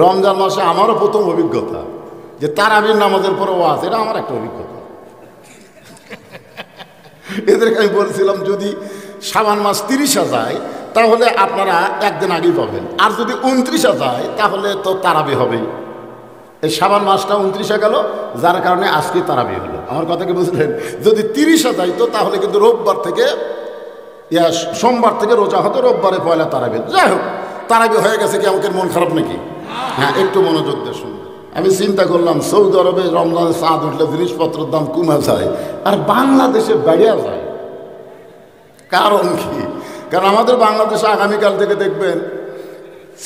রমজান মাসে আমারও প্রথম অভিজ্ঞতা যে তারাবির নামাজের পরে ওয়াজ, এটা আমার একটা অভিজ্ঞতা। এদেরকে আমি বলছিলাম যদি শাবান মাস 30 যায় তাহলে আপনারা একদিন আগেই পাবেন, আর যদি 29 যায় তাহলে তো তারাবি হবেই। এই শাবান মাসটা 29 গেল, যার কারণে আজকে তারাবি হলো। আমার কথা কি বুঝলেন? যদি 30 যাইতো তাহলে কিন্তু রোববার থেকে সোমবার থেকে রোজা হতো, রোববারে পয়লা তারাবি। যাই হোক, তারাবি হয়ে গেছে কি আমাকে মন খারাপ নাকি? হ্যাঁ, একটু মনোযোগ দিয়ে শুনবেন। আমি চিন্তা করলাম সৌদি আরবে রমজানের চাঁদ উঠলে জিনিসপত্রের দাম কমে যায় আর বাংলাদেশে বেড়ে যায়। কারণ কি? কারণ আমাদের বাংলাদেশে আগামীকাল থেকে দেখবেন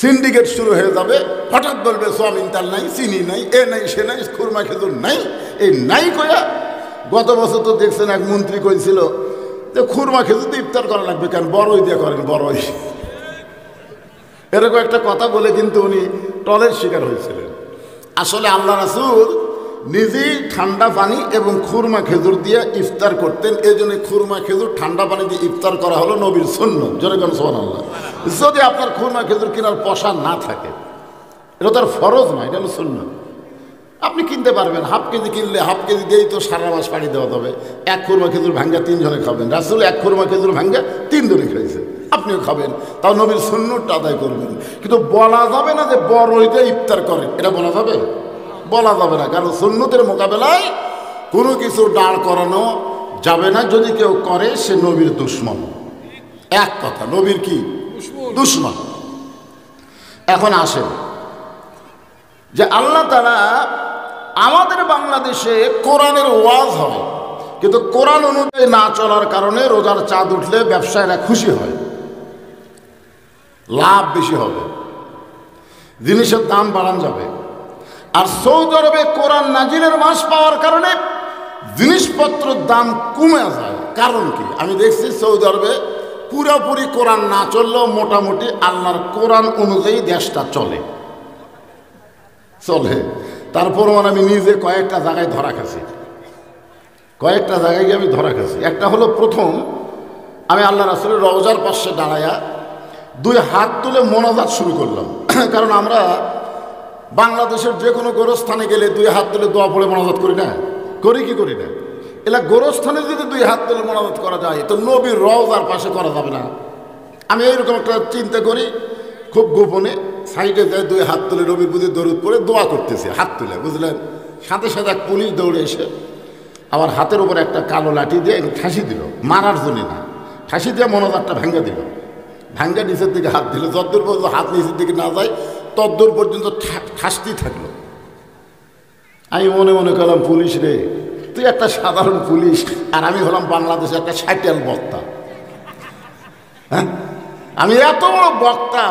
সিন্ডিকেট শুরু হয়ে যাবে। হঠাৎ বলবে সোয়াবিন তেল নাই, চিনি নাই, এ নাই সে নাই, খুরমা খেজুর নাই। এই নাই কয়া গত বছর তো দেখছেন এক মন্ত্রী কইছিল যে খুরমা খেজুর দিয়ে ইফতার করা লাগবে, কেন বড়ই দিয়ে করেন, বড়ই। এরকম একটা কথা বলে কিন্তু উনি টলের শিকার হয়েছিলেন। আসলে আল্লাহ রাসূল নিজেই ঠান্ডা পানি এবং খুরমা খেজুর দিয়ে ইফতার করতেন। এই জন্য খুরমা খেজুর ঠান্ডা পানি দিয়ে ইফতার করা হলো নবীর সুন্নাত। জোরে কোন সুবহানাল্লাহ। যদি আপনার খুরমা খেজুর কেনার পয়সা না থাকে, এটা তো আর ফরজ নয়, এটা হলো সুন্নাত। আপনি কিনতে পারবেন, হাফ কেজি কিনলে হাফ কেজি দিয়েই তো সারা মাস পাড়ি দেওয়া যাবে। এক খুরমা খেজুর ভাঙ্গা 3 জনে খাবেন। রাসূল এক খুরমা খেজুর ভাঙ্গা 3 জনে খাইছে, আপনিও খাবেন, তাও নবীর সুন্নাতটা আদায় করবেন। কিন্তু বলা যাবে না যে বড়ই দিয়ে ইফতার করেন, এটা বলা যাবে? বলা যাবে না, কারণ সুন্নতের মোকাবেলায় কোনো কিছু দাঁড় করানো যাবে না। যদি কেউ করে সে নবীর দুশমন। এক কথা, নবীর কি দুশমন। এখন আসেন যে আল্লাহ তাআলা আমাদের বাংলাদেশে কোরআনের ওয়াজ হয়, কিন্তু কোরআন অনুযায়ী না চলার কারণে রোজার চাঁদ উঠলে ব্যবসায়ীরা খুশি হয়, লাভ বেশি হবে, জিনিসের দাম বাড়ানো যাবে। আর সৌদি আরবে কোরআন নাজিলের মাস পাওয়ার কারণে জিনিসপত্রের দাম কমে যায়। কারণ কি? আমি দেখছি সৌদি আরবে পুরোপুরি কোরআন না চললেও মোটামুটি আল্লাহর কোরআন অনুযায়ী দেশটা চলে। তারপর আমি নিজে কয়েকটা জায়গায় ধরা খাচ্ছি, কয়েকটা জায়গায় গিয়ে আমি ধরা খাচ্ছি। একটা হলো, প্রথম আমি আল্লাহ রাসূলের রওজার পাশে দাঁড়াইয়া 2 হাত তুলে মোনাজাত শুরু করলাম। কারণ আমরা বাংলাদেশের যে কোনো গোরস্থানে গেলে 2 হাত তুলে দোয়া পড়ে মোনাজাত করি না? করি কি করি না? এলা গোরস্থানে যদি 2 হাত তুলে মোনাজাত করা যায় তো নবীর রওজার পাশে করা যাবে না? আমি এইরকম একটা চিন্তা করি, খুব গোপনে সাইডে যায় 2 হাত তুলে নবীর প্রতি দরুদ পড়ে দোয়া করতেছে হাত তুলে, বুঝলেন? সাথে সাথে এক পুলিশ দৌড়ে এসে আমার হাতের উপর একটা কালো লাঠি দিয়ে ঠাসি দিল, মারার জন্য না, ঠাসি দিয়ে মোনাজাতটা ভেঙে দিল। ভাঙ্গা নিচের দিকে হাত দিল, যতদূর পর্যন্ত হাত নিচের দিকে না যায় ততদূর পর্যন্ত ঠাসতেই থাকলো। আমি মনে মনে করলাম, পুলিশ রে, তুই একটা সাধারণ পুলিশ আর আমি হলাম বাংলাদেশে একটা সাইটেল বক্তা। হ্যাঁ, আমি এত বড় বক্তা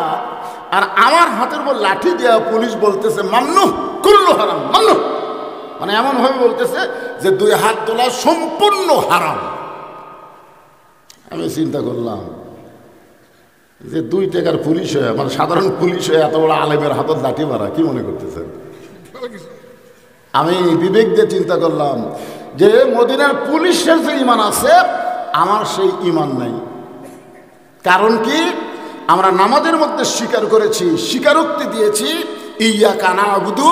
আর আমার হাতের উপর লাঠি দেওয়া পুলিশ বলতেছে মান্নু কুল্লু হারাম, মান্নু, মানে এমনভাবে বলতেছে যে 2 হাত তোলা সম্পূর্ণ হারাম। আমি চিন্তা করলাম যে 2 টাকার পুলিশ হয়ে, মানে সাধারণ পুলিশ হয়ে এত বড় আলেমের হাতত লাঠি মারা, কি মনে করতেছেন? আমি বিবেক দিয়ে চিন্তা করলাম যে মদিনার পুলিশের যে ঈমান আছে আমার সেই ঈমান নাই। কারণ কি? আমরা নামাজের মধ্যে স্বীকার করেছি, স্বীকারোক্তি দিয়েছি, ইয়্যাকা না'বুদু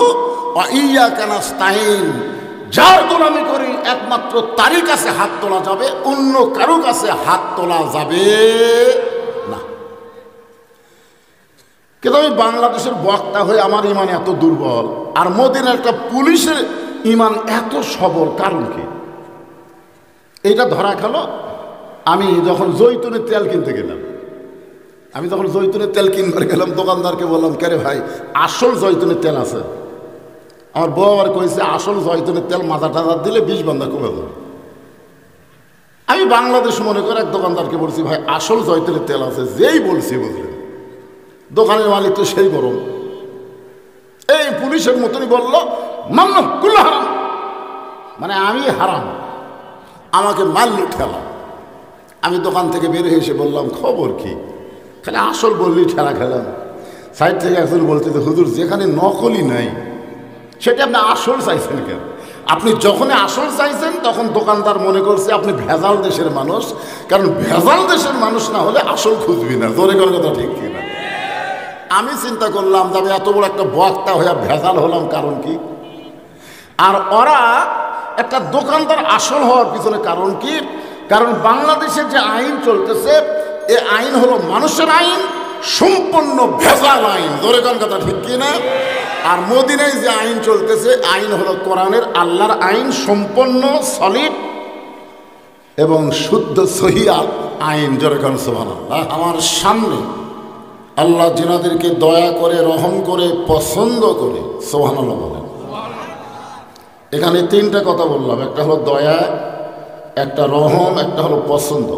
ওয়া ইয়্যাকা নাস্তাঈন, যার গোলামি করি একমাত্র তারই কাছে হাত তোলা যাবে, অন্য কারো কাছে হাত তোলা যাবে না। কিন্তু আমি বাংলাদেশের বক্তা হয়ে আমার ঈমান এত দুর্বল আর মদিনার একটা পুলিশের ঈমান এত সবল, কারণ কি? এইটা ধরা খেলো। আমি যখন জৈতুনের তেল কিনতে গেলাম, আমি যখন জৈতুনের তেল কিনবার গেলাম, দোকানদারকে বললাম, কে রে ভাই, আসল জৈতুনের তেল আছে? আমার বউ আবার কইছে আসল জৈতুনের তেল মাথা টাথা দিলে 20 বান্দা কমে যাবে। আমি বাংলাদেশ মনে করে এক দোকানদারকে বলছি, ভাই আসল জৈতুনের তেল আছে? যেই বলছি, বুঝলেন, দোকানের মালিক তো সেই গরম, এই পুলিশের মতনই বলল মান্নু কুল্লু হারাম, মানে আমি হারাম, আমাকে মারল ঠেলা। আমি দোকান থেকে বের হয়ে এসে বললাম, খবর কি? খালি আসল বললি ঠেলা খেলাম। সাইড থেকে একজন বলতে, হুজুর যেখানে নকলই নাই সেটা আপনি আসল চাইছেন কেন? আপনি যখনই আসল চাইছেন তখন দোকানদার মনে করছে আপনি ভেজাল দেশের মানুষ, কারণ ভেজাল দেশের মানুষ না হলে আসল খুঁজবি না। জোরে কোনো কথা ঠিক কিনা? আমি চিন্তা করলাম যে আমি এত বড় একটা বক্তা হয়ে ভেজাল হলাম, কারণ কি? আর ওরা একটা দোকানদার আসল হওয়ার পিছনে কারণ কি? কারণ বাংলাদেশের যে আইন চলতেছে, এ আইন হলো মানুষের আইন, সম্পূর্ণ ভেজাল আইন। ধরে কোন কথা ঠিক কিনা? আর মদিনায় যে আইন চলতেছে, আইন হলো কোরআনের আল্লাহর আইন, সম্পূর্ণ সলিড এবং শুদ্ধ সহিয়া আইন। জোরে কোন সুবহানাল্লাহ। আমার সামনে আল্লাহ জিনাদেরকে দয়া করে, রহম করে, পছন্দ করে, সুবহানাল্লাহ বলেন। এখানে তিনটা কথা বললাম, একটা হলো দয়া, একটা রহম, একটা হলো পছন্দ।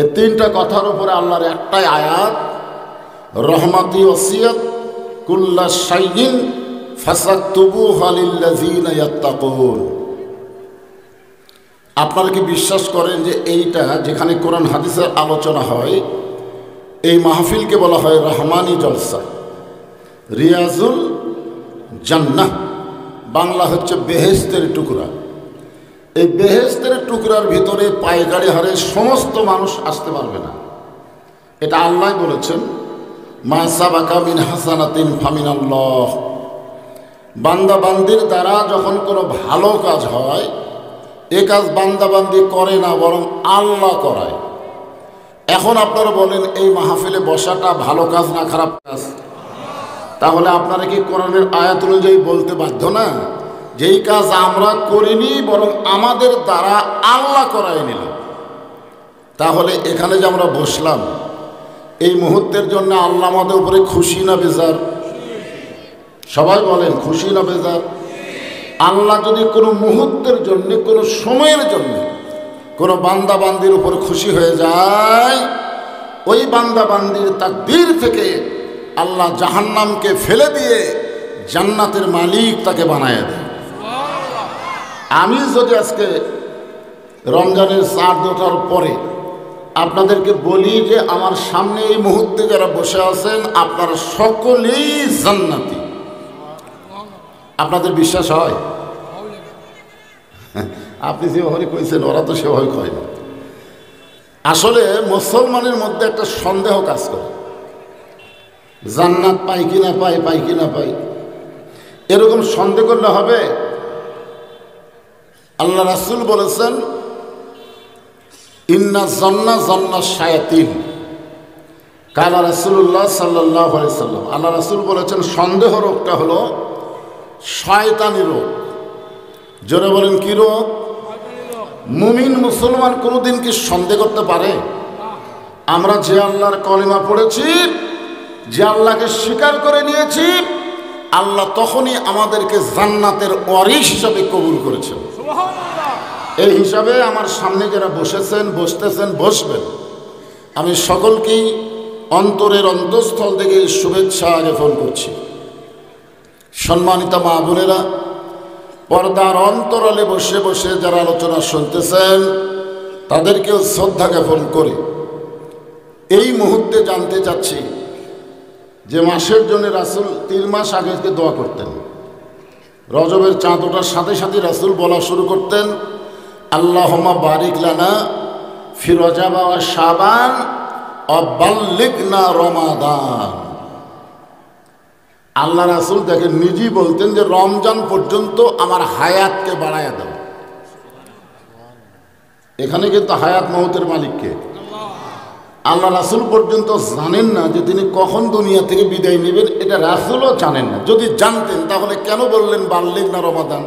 এই তিনটা কথার উপরে আল্লাহর একটাই আয়াত, রহমাতি ওসিয়ত কুল্লা শাইইন ফাসাকতুবুহা লিল্লাযিনা ইয়াত্তাকুন। আপনারা কি বিশ্বাস করেন যে এইটা যেখানে কোরআন হাদিসের আলোচনা হয়, এই মাহফিলকে বলা হয় রহমানি জলসা, রিয়াজুল জান্নাহ, বাংলা হচ্ছে বেহেশতের টুকরা। এই বেহেশতের টুকরার ভিতরে পায়গাড়ি হারে সমস্ত মানুষ আসতে পারবে না, এটা আল্লাহ বলেছেন। মা সাবাকা মিন হাসানাতিন ফামিনাল্লাহ। বান্দা বান্দির দ্বারা যখন কোনো ভালো কাজ হয়, এ কাজ বান্দা বান্দি করে না, বরং আল্লাহ করায়। এখন আপনারা বলেন, এই মাহফিলে বসাটা ভালো কাজ না খারাপ কাজ? তাহলে আপনারা কি কোরআনের আয়াত অনুযায়ী বলতে বাধ্য না যেই কাজ আমরা করিনি, বরং আমাদের দ্বারা আল্লাহ করায় নিল? তাহলে এখানে যে আমরা বসলাম, এই মুহূর্তের জন্য আল্লাহ আমাদের উপরে খুশি না বেজার? সবাই বলেন, খুশি না বেজার? আল্লাহ যদি কোনো মুহূর্তের জন্য, কোনো সময়ের জন্য কোনো বান্দা বান্দির উপর খুশি হয়ে যায়, ওই বান্দা বান্দির তাকদীর থেকে আল্লাহ জাহান্নামকে ফেলে দিয়ে জান্নাতের মালিক তাকে বানায় দেয়। আমি যদি আজকে রমজানের চাঁদ ওঠার পরে আপনাদেরকে বলি যে আমার সামনে এই মুহূর্তে যারা বসে আছেন, আপনারা সকলেই জান্নাতি, আপনাদের বিশ্বাস হয়? আপনি যেভাবে কইছেন, ওরা তো সেভাবে কয় না। আসলে মুসলমানের মধ্যে একটা সন্দেহ কাজ করে, জান্নাত পাই কি না পাই, পাই কি না পাই, এরকম সন্দেহ করলে হবে? আল্লাহ রাসূল বলেছেন, ইন্না জান্না জান্না শায়াতিন। কালা রাসূলুল্লাহ সাল্লাল্লাহু আলাইহি সাল্লাম, আল্লাহ রাসূল বলেছেন, সন্দেহ রোগটা হলো শয়তানি রোগ। জোরে বলেন, কি রোগ? মুমিন মুসলমান কোনোদিন কি সন্দেহ করতে পারে? আমরা যে আল্লাহর কলিমা পড়েছি, যে আল্লাহকে স্বীকার করে নিয়েছি, আল্লাহ তখনই আমাদেরকে জান্নাতের ওয়ারিস হিসাবে কবুল করেছেন। এই হিসাবে আমার সামনে যারা বসেছেন, বসতেছেন, বসবেন, আমি সকলকেই অন্তরের অন্তঃস্থল থেকে শুভেচ্ছা জ্ঞাপন করছি। সম্মানিত মা বোনেরা, পর্দার অন্তরালে বসে বসে যারা আলোচনা শুনতেছেন, তাদেরকেও শ্রদ্ধা জ্ঞাপন করে এই মুহূর্তে জানতে চাচ্ছি যে মাসের জন্য রাসূল 3 মাস আগে দোয়া করতেন। রজবের চাঁদ ওঠার সাথে সাথে রাসূল বলা শুরু করতেন, আল্লাহুম্মা বারিক লানা ফি রজব ওয়া শাবান ওয়া বাল্লিগনা রমাদান। আল্লাহ রাসূল দেখেন নিজেই বলতেন যে রমজান পর্যন্ত আমার হায়াতকে বাড়ায়া দাও। এখানে কিন্তু হায়াত মওতের মালিককে আল্লাহ রাসূল পর্যন্ত জানেন না যে তিনি কখন দুনিয়া থেকে বিদায় নেবেন, এটা রাসূলও জানেন না। যদি জানতেন তাহলে কেন বললেন বাল্লিগনা রমাদান?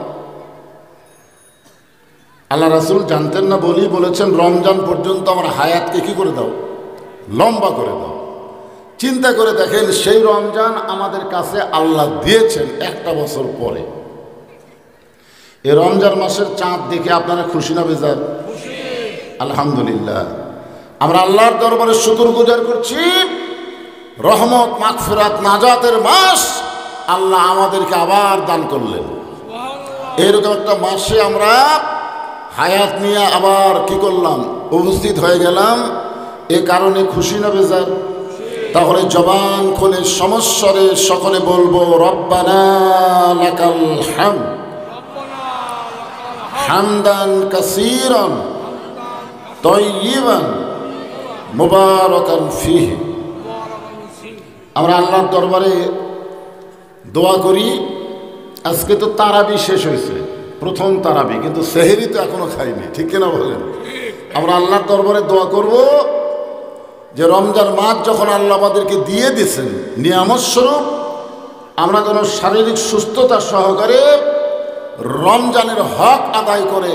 আল্লাহ রাসূল জানতেন না বলেই বলেছেন রমজান পর্যন্ত আমার হায়াতকে কি করে দাও, লম্বা করে দাও। চিন্তা করে দেখেন, সেই রমজান আমাদের কাছে আল্লাহ দিয়েছেন 1টা বছর পরে। এই রমজান মাসের চাঁদ দেখে আপনারা খুশি না বেজার? আলহামদুলিল্লাহ, আমরা আল্লাহর দরবারে শুকরগুজার করছি। রহমত, মাগফিরাত, নাজাতের মাস আল্লাহ আমাদেরকে আবার দান করলেন। এরকম একটা মাসে আমরা হায়াত নিয়ে আবার কি করলাম, উপস্থিত হয়ে গেলাম। এ কারণে খুশি না বেজার? তাহলে জবান খুলে সমস্বরে সকলে বলবো, রব্বানা লাকাল হামদ হামদান কাসীরান তাইয়িবান মুবারাকান ফীহি। আমরা আল্লাহর দরবারে দোয়া করি। আজকে তো তারাবি শেষ হয়েছে, প্রথম তারাবি, কিন্তু সেহরি তো এখনো খাইনি, ঠিক কিনা বলেন? আমরা আল্লাহর দরবারে দোয়া করব যে রমজান মাস যখন আল্লাহ আমাদেরকে দিয়ে দিয়েছেন নিয়ামত স্বরূপ, আমরা যেন শারীরিক সুস্থতা সহকারে রমজানের হক আদায় করে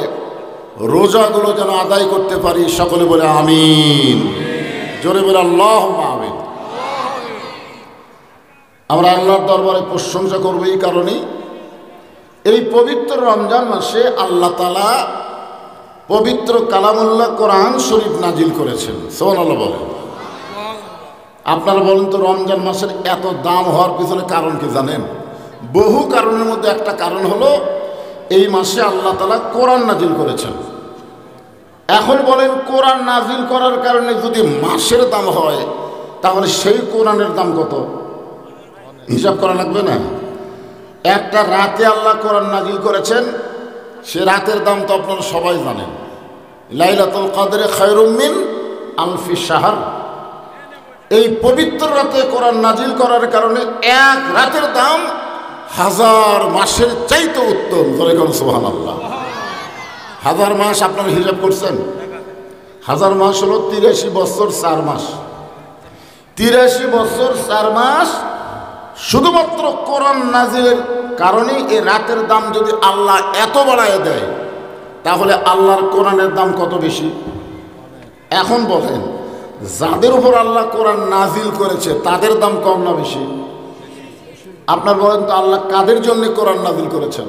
রোজাগুলো যেন আদায় করতে পারি। সকলে বলে আমিন, জোরে বলে আল্লাহুম্মা আমিন। আমরা আল্লাহর দরবারে প্রশংসা করব এই কারণেই, এই পবিত্র রমজান মাসে আল্লাহ তাআলা পবিত্র কালামুল্লাহ কোরআন শরীফ নাজিল করেছেন। সুবহানাল্লাহ বলেন। আপনারা বলেন তো, রমজান মাসের এত দাম হওয়ার পিছনে কারণ কি জানেন? বহু কারণের মধ্যে একটা কারণ হলো এই মাসে আল্লাহ তাআলা কোরআন নাজিল করেছেন। এখন বলেন, কোরআন নাজিল করার কারণে যদি মাসের দাম হয়, তাহলে সেই কোরআনের দাম কত? হিসাব করা লাগবে না? একটা রাতে আল্লাহ কোরআন নাজিল করেছেন, সে রাতের দাম তো আপনারা সবাই জানেন। লাইলাতুল কদরে খায়রুম মিন আলফি শাহর। এই পবিত্র রাতে কোরআন নাজিল করার কারণে এক রাতের দাম 1000 মাসের চাইতে উত্তম। সুবহানাল্লাহ। 1000 মাস আপনারা হিসাব করছেন? 1000 মাস হলো 83 বছর 4 মাস। 83 বছর 4 মাস শুধুমাত্র কোরআন নাজিলের কারণে এই রাতের দাম যদি আল্লাহ এত বাড়ায় দেয়, তাহলে আল্লাহর কোরআনের দাম কত বেশি? এখন বলেন, যাদের উপর আল্লাহ কোরআন নাজিল করেছে তাদের দাম কম না বেশি? আপনার বলেন তো, আল্লাহ কাদের জন্য কোরআন নাজিল করেছেন?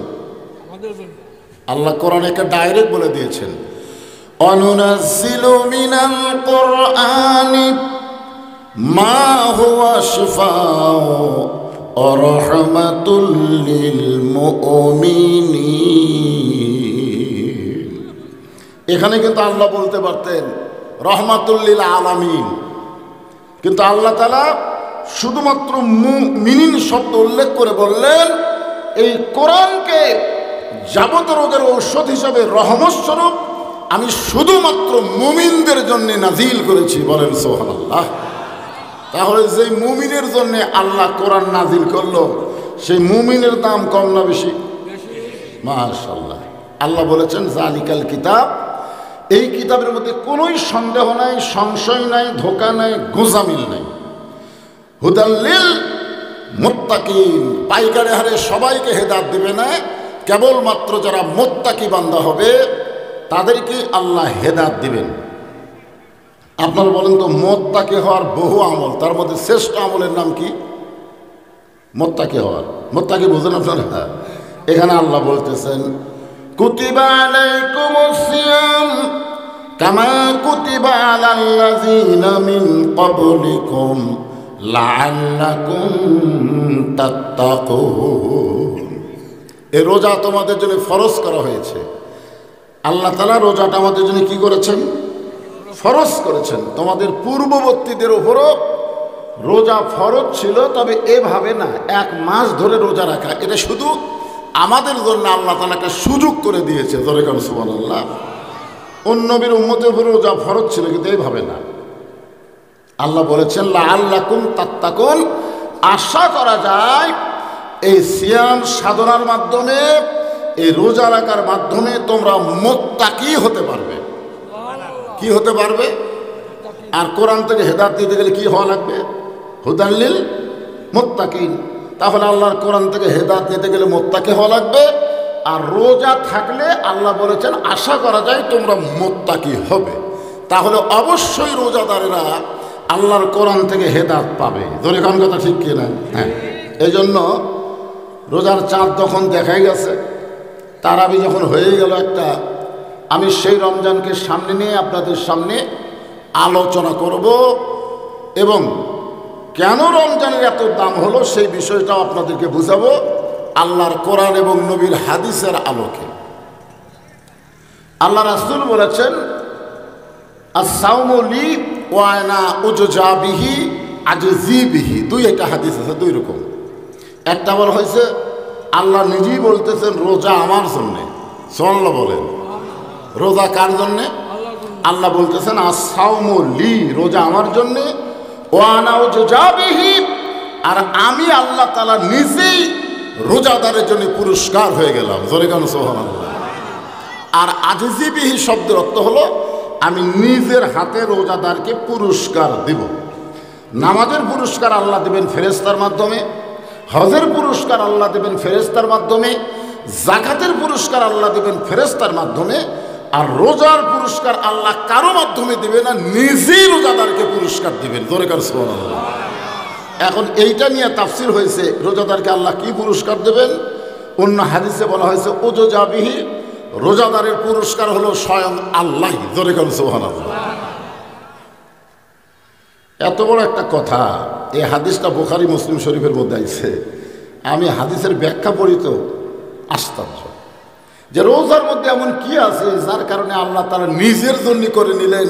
আল্লাহ কোরআনে একটা ডাইরেক্ট বলে দিয়েছেন, অনুনাজ্জিলু মিনাল কোরআনি মা হুয়া শিফাউ ওয়া রাহমাতুল লিল মুমিনিন। এখানে কিন্তু আল্লাহ বলতে পারতেন রহমাতুল লিল আলামিন, কিন্তু আল্লাহ তাআলা শুধুমাত্র মুমিনিন শব্দ উল্লেখ করে বললেন, এই কোরআনকে যাবতীয় রোগের ঔষধ হিসাবে রহমত স্বরূপ আমি শুধুমাত্র মুমিনদের জন্য নাজিল করেছি। বলেন সুবহানাল্লাহ। তাহলে যে মুমিনের জন্য আল্লাহ কোরআন নাজিল করলো, সেই মুমিনের দাম কম না বেশি? মাশাআল্লাহ। আল্লাহ বলেছেন জালিকাল কিতাব, এই কিতাবের মধ্যে কোনোই সন্দেহ নাই, সংশয় নাই, ধোঁকা নাই, গোঁজামিল নাই। হুদাল লিল মুত্তাকিন, পাইকারে হারে সবাইকে হেদায়েত দিবে না, কেবলমাত্র যারা মুত্তাকি বান্দা হবে তাদেরকে আল্লাহ হেদায়েত দিবেন। আপনারা বলেন তো, মুত্তাকি হওয়ার বহু আমল, তার মধ্যে শ্রেষ্ঠ আমলের নাম কি? মুত্তাকি হওয়ার। মুত্তাকি বুঝেন আপনারা? এখানে আল্লাহ বলতেছেন, কুতিবা আলাইকুমুস সিয়াম কামা কুতিবা আলাল্লাযীনা মিন ক্বাবলিকুম লাআল্লাকুম তাত্তাকুন। এই রোজা তোমাদের জন্য ফরজ করা হয়েছে। আল্লাহ তাআলা রোজাটা আমাদের জন্য কি করেছেন? ফরজ করেছেন। তোমাদের পূর্ববর্তীদের উপরও রোজা ফরজ ছিল, তবে এভাবে না 1 মাস ধরে রোজা রাখা। এটা শুধু আমাদের জন্য আল্লাহ তাআলা একটা সুযোগ করে দিয়েছে। জোরে বলেন সুবহানাল্লাহ। অন্য নবীর উম্মতের উপর রোজা ফরজ ছিল, কিন্তু এইভাবে না। আল্লাহ বলেছেন লাআল্লাকুম তাত্তাকুন, আশা করা যায় এই সিয়াম সাধনার মাধ্যমে, এই রোজা রাখার মাধ্যমে তোমরা মুত্তাকি হতে পারবে। কি হতে পারবে? আর কোরআন থেকে হেদায়েত দিতে গেলে কি হওয়া লাগবে? হুদাল লিল মুত্তাকিন। তাহলে আল্লাহর কোরআন থেকে হেদায়েত নিতে গেলে মুত্তাকি হওয়া লাগবে। আর রোজা থাকলে আল্লাহ বলেছেন আশা করা যায় তোমরা মুত্তাকি হবে। তাহলে অবশ্যই রোজাদারেরা আল্লাহর কোরআন থেকে হেদায়েত পাবে। ধরে কোন কথা ঠিক কিনা? হ্যাঁ। এই জন্য রোজার চাঁদ যখন দেখাই গেছে, তারাবি যখন হয়ে গেল একটা, আমি সেই রমজানকে সামনে নিয়ে আপনাদের সামনে আলোচনা করব এবং কেন রমজানের এত দাম হলো সেই বিষয়টাও আপনাদেরকে বুঝাবো আল্লাহর কোরআন এবং নবীর হাদিসের আলোকে। আল্লাহ রাসূল বলেছেন, আস-সাওমু লি ওয়া আনা উজজা বিহি আজজি বিহি। একটা হাদিস আছে, 2 রকম। একটা বলা হয়েছে আল্লাহ নিজেই বলতেছেন রোজা আমার জন্যে। সুবহানাল্লাহ বলেন। রোজা কার জন্যে? আল্লাহ বলতেছেন আস-সাওমু লি, রোজা আমার জন্যে, ওয়া আনা উজজা বিহি, আর আমি আল্লাহ তাআলা নিজেই রোজাদারের জন্য পুরস্কার হয়ে গেলাম। জোরে গান সুবহানাল্লাহ। আর আজিজি বিহি শব্দের অর্থ হলো আমি নিজের হাতে রোজাদারকে পুরস্কার দিব। নামাজের পুরস্কার আল্লাহ দেবেন ফেরেশতার মাধ্যমে, হজের পুরস্কার আল্লাহ দেবেন ফেরেশতার মাধ্যমে, যাকাতের পুরস্কার আল্লাহ দেবেন ফেরেশতার মাধ্যমে, আর রোজার পুরস্কার আল্লাহ কারো মাধ্যমে দিবেন না, নিজেই রোজাদারকে পুরস্কার দিবেন। জোরে কার সুবহানাল্লাহ। এখন এইটা নিয়ে তাফসীর হয়েছে রোজাদারকে আল্লাহ কি পুরস্কার দেবেন। অন্য হাদিসে বলা হয়েছে ওজজা বিহি, রোজাদারের পুরস্কার হলো স্বয়ং আল্লাহ। জোরে কার সুবহানাল্লাহ। এত বড় একটা কথা, এই হাদিসটা বুখারী মুসলিম শরীফের মধ্যে আছে। আমি হাদিসের ব্যাখ্যা পড়ি তো আশ্চর্য যে রোজার মধ্যে এমন কি আছে যার কারণে আল্লাহ তারা নিজের জন্য করে নিলেন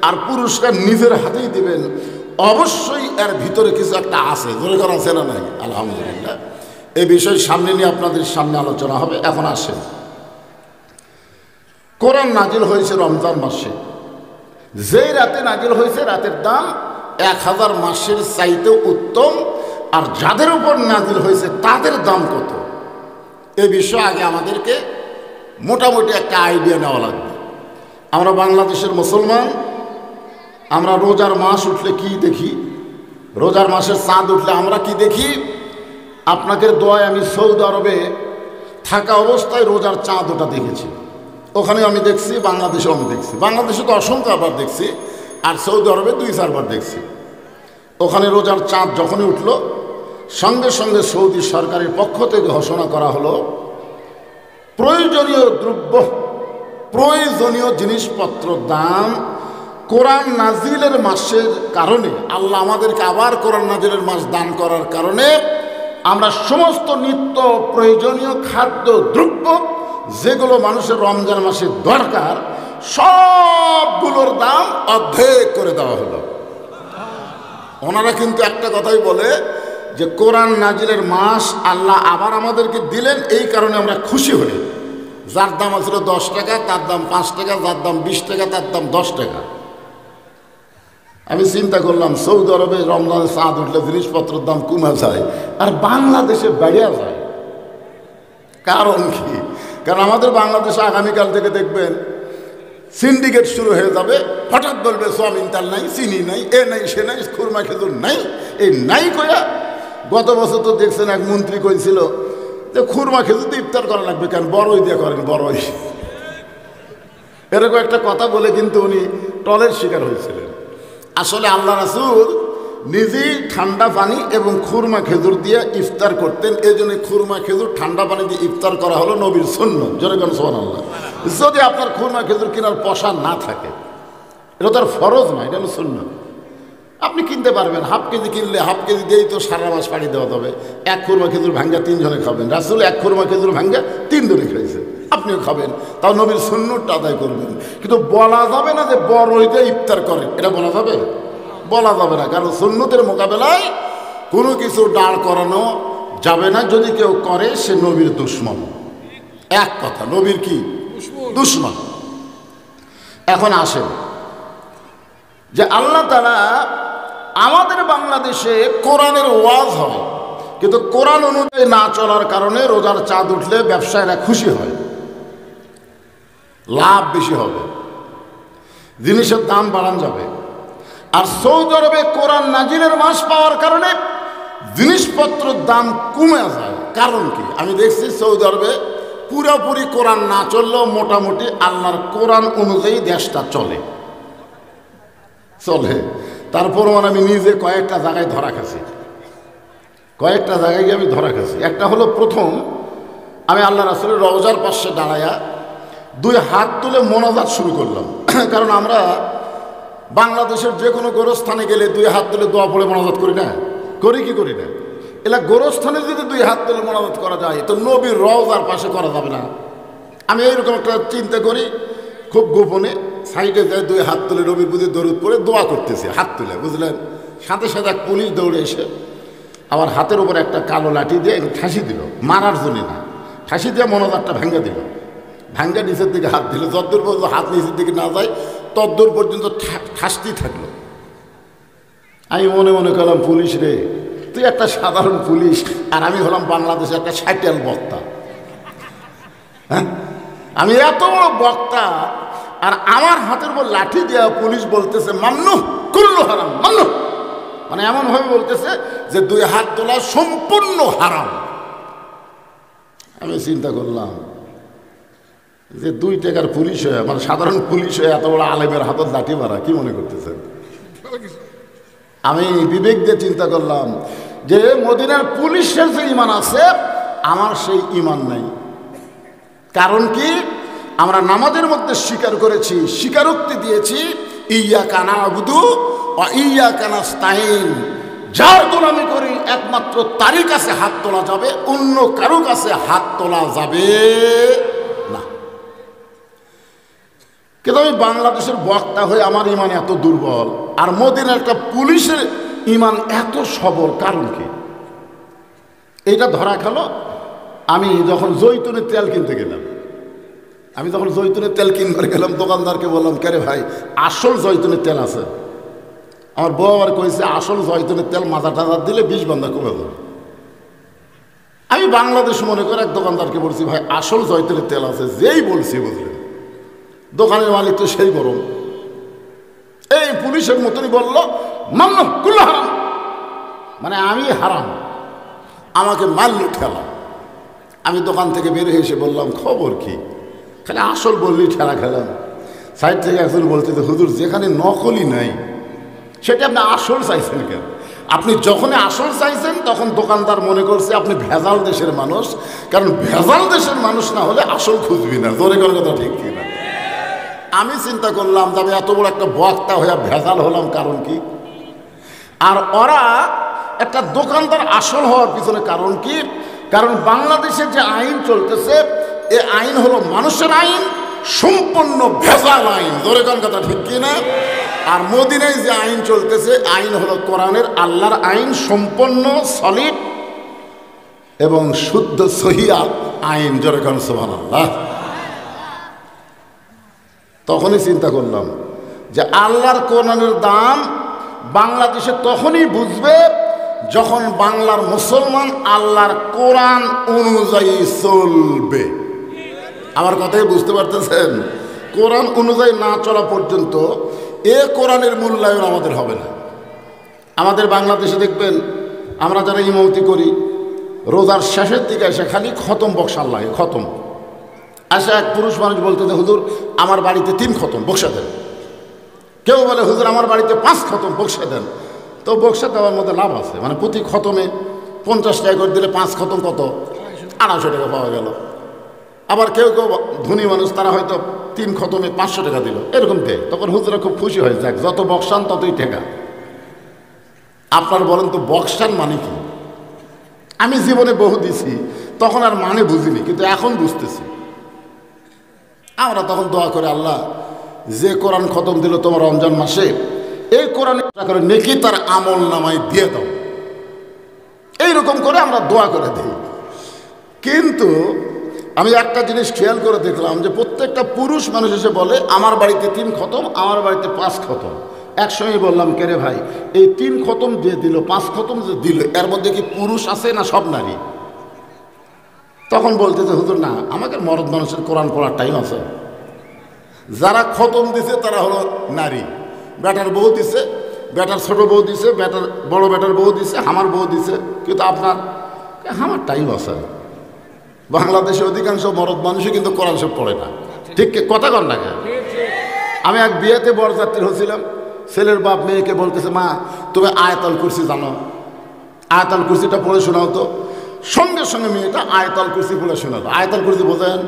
আর পুরস্কার নিজের হাতেই দিবেন। অবশ্যই এর ভিতরে কিছু একটা আছে। জোরে করা আছে না নাই? আলহামদুলিল্লাহ। এই বিষয় সামনে নিয়ে আপনাদের সামনে আলোচনা হবে। এখন আসেন, কোরআন নাজিল হয়েছে রমজান মাসে। যেই রাতে নাজিল হয়েছে রাতের দাম 1000 মাসের চাইতে উত্তম। আর যাদের উপর নাজিল হয়েছে তাদের দাম কত, এই বিষয়ে আগে আমাদেরকে মোটামুটি একটা আইডিয়া নেওয়া লাগবে। আমরা বাংলাদেশের মুসলমান, আমরা রোজার মাস উঠলে কি দেখি? রোজার মাসের চাঁদ উঠলে আমরা কি দেখি? আপনাদের দোয়ায় আমি সৌদি আরবে থাকা অবস্থায় রোজার চাঁদ ওটা দেখেছি। ওখানে আমি দেখছি, বাংলাদেশেও আমি দেখছি। বাংলাদেশে তো অসংখ্য আবার দেখছি, আর সৌদি আরবে 2-4 বার দেখছি। ওখানে রোজার চাঁদ যখনই উঠল, সঙ্গে সঙ্গে সৌদি সরকারের পক্ষ থেকে ঘোষণা করা হলো প্রয়োজনীয় দ্রব্য, প্রয়োজনীয় জিনিসপত্র দাম কোরআন নাজিলের মাসের কারণে, আল্লাহ আমাদেরকে আবার কোরআন নাজিলের মাস দান করার কারণে আমরা সমস্ত নিত্য প্রয়োজনীয় খাদ্য দ্রব্য যেগুলো মানুষের রমজান মাসে দরকার সবগুলোর দাম অর্ধেক করে দেওয়া হলো। ওনারা কিন্তু একটা কথাই বলে যে কোরআন নাজিলের মাস আল্লাহ আবার আমাদেরকে দিলেন, এই কারণে আমরা খুশি হই। যার দাম ছিল 10 টাকা তার দাম 5 টাকা, যার দাম 20 টাকা তার দাম 10 টাকা। আমি চিন্তা করলাম সৌদি আরবে রমজানের চাঁদ উঠলে জিনিসপত্রের দাম কমে যায় আর বাংলাদেশে বেড়ে যায়। কারণ কি? কারণ আমাদের বাংলাদেশে আগামীকাল থেকে দেখবেন সিন্ডিকেট শুরু হয়ে যাবে। হঠাৎ বলবে সোয়াবিন তেল নাই, চিনি নাই, এ নাই সে নাই, খুরমা খেজুর নাই। এই নাই কয়া গত বছর তো দেখছেন এক মন্ত্রী কইছিল যে খুরমা খেজুর দিয়ে ইফতার করা লাগবে কেন, বড়ই দিয়ে করেন, বড়ই। এরকম একটা কথা বলে কিন্তু উনি টলের শিকার হয়েছিলেন। আসলে আল্লাহ রাসূল নিজেই ঠান্ডা পানি এবং খুরমা খেজুর দিয়ে ইফতার করতেন। এই জন্য খুরমা খেজুর ঠান্ডা পানি দিয়ে ইফতার করা হলো নবীর সুন্নাত। জোরে কোন সুবহানাল্লাহ। যদি আপনার খুরমা খেজুর কেনার পয়সা না থাকে, এটা তো আর ফরজ নয়, এটা হলো সুন্নাত। আপনি কিনতে পারবেন, হাফ কেজি কিনলে হাফ কেজি দিয়েই তো সারা মাস পাড়ি দেওয়া যাবে। এক খুরমা খেজুর ভাঙ্গা 3 জনে খাবেন। রাসূল এক খুরমা খেজুর ভাঙ্গা 3 জনে খাইছে, আপনিও খাবেন, তাও নবীর সুন্নতটা আদায় করবেন। কিন্তু বলা যাবে না যে বড়ই দিয়ে ইফতার করেন, এটা বলা যাবে? বলা যাবে না, কারণ সুন্নতের মোকাবেলায় কোনো কিছু দাঁড় করানো যাবে না। যদি কেউ করে সে নবীর দুশমন। এক কথা, নবীর কি দুশমন। এখন আসেন যে আল্লাহ তাআলা আমাদের বাংলাদেশে কোরআনের ওয়াজ হয়, কিন্তু কোরআন অনুযায়ী না চলার কারণে রোজার চাঁদ উঠলে ব্যবসায়ীরা খুশি হয়, লাভ বেশি হবে, জিনিসের দাম বাড়ানো যাবে। আর সৌদি আরবে কোরআন নাজিলের মাস পাওয়ার কারণে জিনিসপত্রের দাম কমে যায়। কারণ কি? আমি দেখছি সৌদি আরবে পুরোপুরি কোরআন না চললেও মোটামুটি আল্লাহর কোরআন অনুযায়ী দেশটা চলে। তারপরও আমি নিজে কয়েকটা জায়গায় ধরা খাচ্ছি, কয়েকটা জায়গায় গিয়ে আমি ধরা খাচ্ছি। একটা হলো, প্রথম আমি আল্লাহ রাসূলের রওজার পাশে দাঁড়ায়া 2 হাত তুলে মোনাজাত শুরু করলাম। কারণ আমরা বাংলাদেশের যে কোনো গোরস্থানে গেলে 2 হাত তুলে দোয়া পড়ে মোনাজাত করি না? করি কি করি না? এলা গোরস্থানে যদি 2 হাত তুলে মোনাজাত করা যায় তো নবীর রওজার পাশে করা যাবে না? আমি এইরকম একটা চিন্তা করি, খুব গোপনে সাইডে যায় 2 হাত তুলে নবীর প্রতি দরুদ পড়ে দোয়া করতেছে হাত তুলে, বুঝলেন? সাথে সাথে এক পুলিশ দৌড়ে এসে আমার হাতের উপর একটা কালো লাঠি দিয়ে ঠাসি দিল, মারার জন্য না, ঠাসি দিয়ে মোনাজাতটা ভেঙে দিল। ভাঙ্গা নিচের দিকে হাত দিল, যতদূর পর্যন্ত হাত নিচের দিকে না যায় ততদূর পর্যন্ত ঠাসতেই থাকলো। আমি মনে মনে করলাম, পুলিশ রে, তুই একটা সাধারণ পুলিশ আর আমি হলাম বাংলাদেশে একটা সাইটেল বক্তা। হ্যাঁ, আমি এত বড় বক্তা আর আমার হাতের উপর লাঠি দেওয়া পুলিশ বলতেছে মান্নু কুল্লু হারাম মান্নু, মানে এমন ভাবে বলতেছে যে 2 হাত তোলা সম্পূর্ণ হারাম। আমি চিন্তা করলাম যে 2 টাকার পুলিশ হয়ে, মানে সাধারণ পুলিশ হয়ে এত বড় আলেমের হাতত লাঠি মারা, কি মনে করতেছেন? আমি বিবেক দিয়ে চিন্তা করলাম যে মদিনার পুলিশের যে ঈমান আছে আমার সেই ঈমান নাই। কারণ কি, আমরা নামাজের মধ্যে স্বীকার করেছি, স্বীকারোক্তি দিয়েছি ইয়্যাকা না'বুদু ওয়া ইয়্যাকা নাস্তাঈন, যার গোলামি করি একমাত্র তারই কাছে হাত তোলা যাবে, অন্য কারো কাছে হাত তোলা যাবে না। কিন্তু আমি বাংলাদেশের বক্তা হয়ে আমার ঈমান এত দুর্বল, আর মদিনার একটা পুলিশের ঈমান এত সবল, কারণ কি? এইটা ধরা খেলো। আমি যখন জৈতুনের তেল কিনতে গেলাম, দোকানদারকে বললাম, কে রে ভাই, আসল জৈতুনের তেল আছে? আমার বউ আবার কইছে আসল জৈতুনের তেল মাজা টাজা দিলে 20 বান্দা কমে যাবে। আমি বাংলাদেশ মনে করে এক দোকানদারকে বলছি, ভাই আসল জৈতুনের তেল আছে? যেই বলছি বুঝলেন, দোকানের মালিক তো সেই গরম, এই পুলিশের মতনই বলল মান্নু কুল্লু হারাম, মানে আমি হারাম, আমাকে মারল ঠেলা। আমি দোকান থেকে বের হয়ে এসে বললাম, খবর কি? খালি আসল বললি ঠেলা খেলাম। সাইড থেকে একজন বলতে, হুজুর যেখানে নকলই নাই সেটা আপনি আসল চাইছেন কেন? আপনি যখনই আসল চাইছেন তখন দোকানদার মনে করছে আপনি ভেজাল দেশের মানুষ, কারণ ভেজাল দেশের মানুষ না হলে আসল খুঁজবি না। জোরে করে কথা ঠিক কিনা? আমি চিন্তা করলাম যে আমি এত বড় একটা বক্তা হয়ে ভেজাল হলাম, কারণ কি? আর ওরা একটা দোকানদার আসল হওয়ার পিছনে কারণ কি? কারণ বাংলাদেশের যে আইন চলতেছে, এ আইন হলো মানুষের আইন, সম্পূর্ণ ভেজাল আইন। জোরে কোন কথা ঠিক কিনা? আর মদিনায় যে আইন চলতেছে, আইন হলো কোরআনের আল্লাহর আইন, সম্পূর্ণ সলিড এবং শুদ্ধ সহিহ আইন। জোরে কোন সুবহানাল্লাহ। তখনই চিন্তা করলাম যে আল্লাহর কোরআনের দাম বাংলাদেশে তখনই বুঝবে যখন বাংলার মুসলমান আল্লাহর কোরআন অনুযায়ী চলবে। আমার কথাই বুঝতে পারতেছেন? কোরআন অনুযায়ী না চলা পর্যন্ত এ কোরআনের মূল্যায়ন আমাদের হবে না। আমাদের বাংলাদেশে দেখবেন আমরা যারা ইমামতি করি, রোজার শেষের দিকে এসে খালি খতম বক্সার লাগে, খতম। আসে এক পুরুষ মানুষ বলতে, হুজুর আমার বাড়িতে 3 খতম বক্সা দেন। কেউ বলে হুজুর আমার বাড়িতে 5 খতম বক্সা দেন। তো বক্সা দেওয়ার মধ্যে লাভ আছে, মানে প্রতি খতমে 50 টাকা করে দিলে 5 খতম কত? 250 টাকা পাওয়া গেল। আবার কেউ কেউ ধনী মানুষ, তারা হয়তো 3 খতমে 500 টাকা দিল, এরকম দেয়। তখন হুজুরা খুব খুশি হয়ে যাক, যত বক্সান ততই টাকা। আপনার বলেন তো বক্সান মানে কি? আমি জীবনে বহু দিছি, তখন আর মানে বুঝিনি, কিন্তু এখন বুঝতেছি। আমরা তখন দোয়া করে, আল্লাহ যে কোরআন খতম দিল তোমার রমজান মাসে, এই কোরআন করে নেকি তার আমল নামায় দিয়ে দাও, এইরকম করে আমরা দোয়া করে দিই। কিন্তু আমি একটা জিনিস খেয়াল করে দেখলাম যে প্রত্যেকটা পুরুষ মানুষ এসে বলে আমার বাড়িতে 3 খতম, আমার বাড়িতে 5 খতম। একসঙ্গে বললাম, কে রে ভাই, এই 3 খতম যে দিল, 5 খতম যে দিল, এর মধ্যে কি পুরুষ আছে না সব নারী? তখন বলতে যে হুজুর না, আমাকে মরদ মানুষের কোরআন পড়ার টাইম আছে। যারা খতম দিছে তারা হলো নারী, বেটার বউ দিছে, বেটার ছোট বউ দিছে, বেটার বড় বেটার বউ দিছে, আমার বউ দিছে, কিন্তু আপনার আমার টাইম আছে। বাংলাদেশে অধিকাংশ মরদ মানুষই কিন্তু কোরআন সব পড়ে না। ঠিক কথা কর না? আমি এক বিয়েতে বরযাত্রী হচ্ছিলাম, ছেলের বাপ মেয়েকে বলতেছে, মা তুমি আয়াতুল কুরসি জানো? আয়াতুল কুরসিটা পড়ে শোনাও তো। সঙ্গে সঙ্গে মেয়েটা আয়াতুল কুরসি বলে শোনালো। আয়াতুল কুরসি বোঝেন?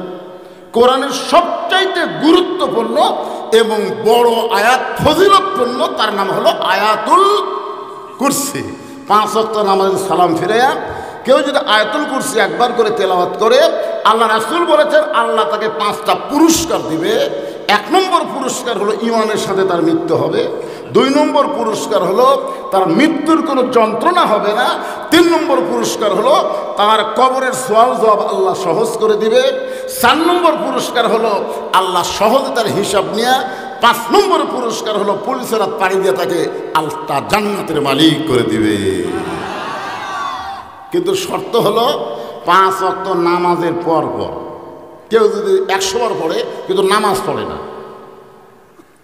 কোরআনের সবচাইতে গুরুত্বপূর্ণ এবং বড় আয়াত, ফজিলতপূর্ণ, তার নাম হলো আয়াতুল কুরসি। 5 ওয়াক্ত নামাজে সালাম ফিরাইয়া কেউ যদি আয়াতুল কুরসি একবার করে তেলাওয়াত করে, আল্লাহ রাসূল বলেছেন আল্লাহ তাকে 5টা পুরস্কার দিবে। 1 নম্বর পুরস্কার হলো ইমানের সাথে তার মৃত্যু হবে। 2 নম্বর পুরস্কার হলো তার মৃত্যুর কোনো যন্ত্রণা হবে না। 3 নম্বর পুরস্কার হলো তার কবরের সওয়াল জবাব আল্লাহ সহজ করে দিবে। 4 নম্বর পুরস্কার হলো আল্লাহ সহজে তার হিসাব নিয়ে। 5 নম্বর পুরস্কার হলো পুলিশের হাত পাড়ি দিয়ে তাকে আল্লাহ জান্নাতের মালিক করে দিবে। কিন্তু শর্ত হলো 5 ওয়াক্ত নামাজের পর পর। কেউ যদি 100 বার পড়ে কিন্তু নামাজ পড়ে না,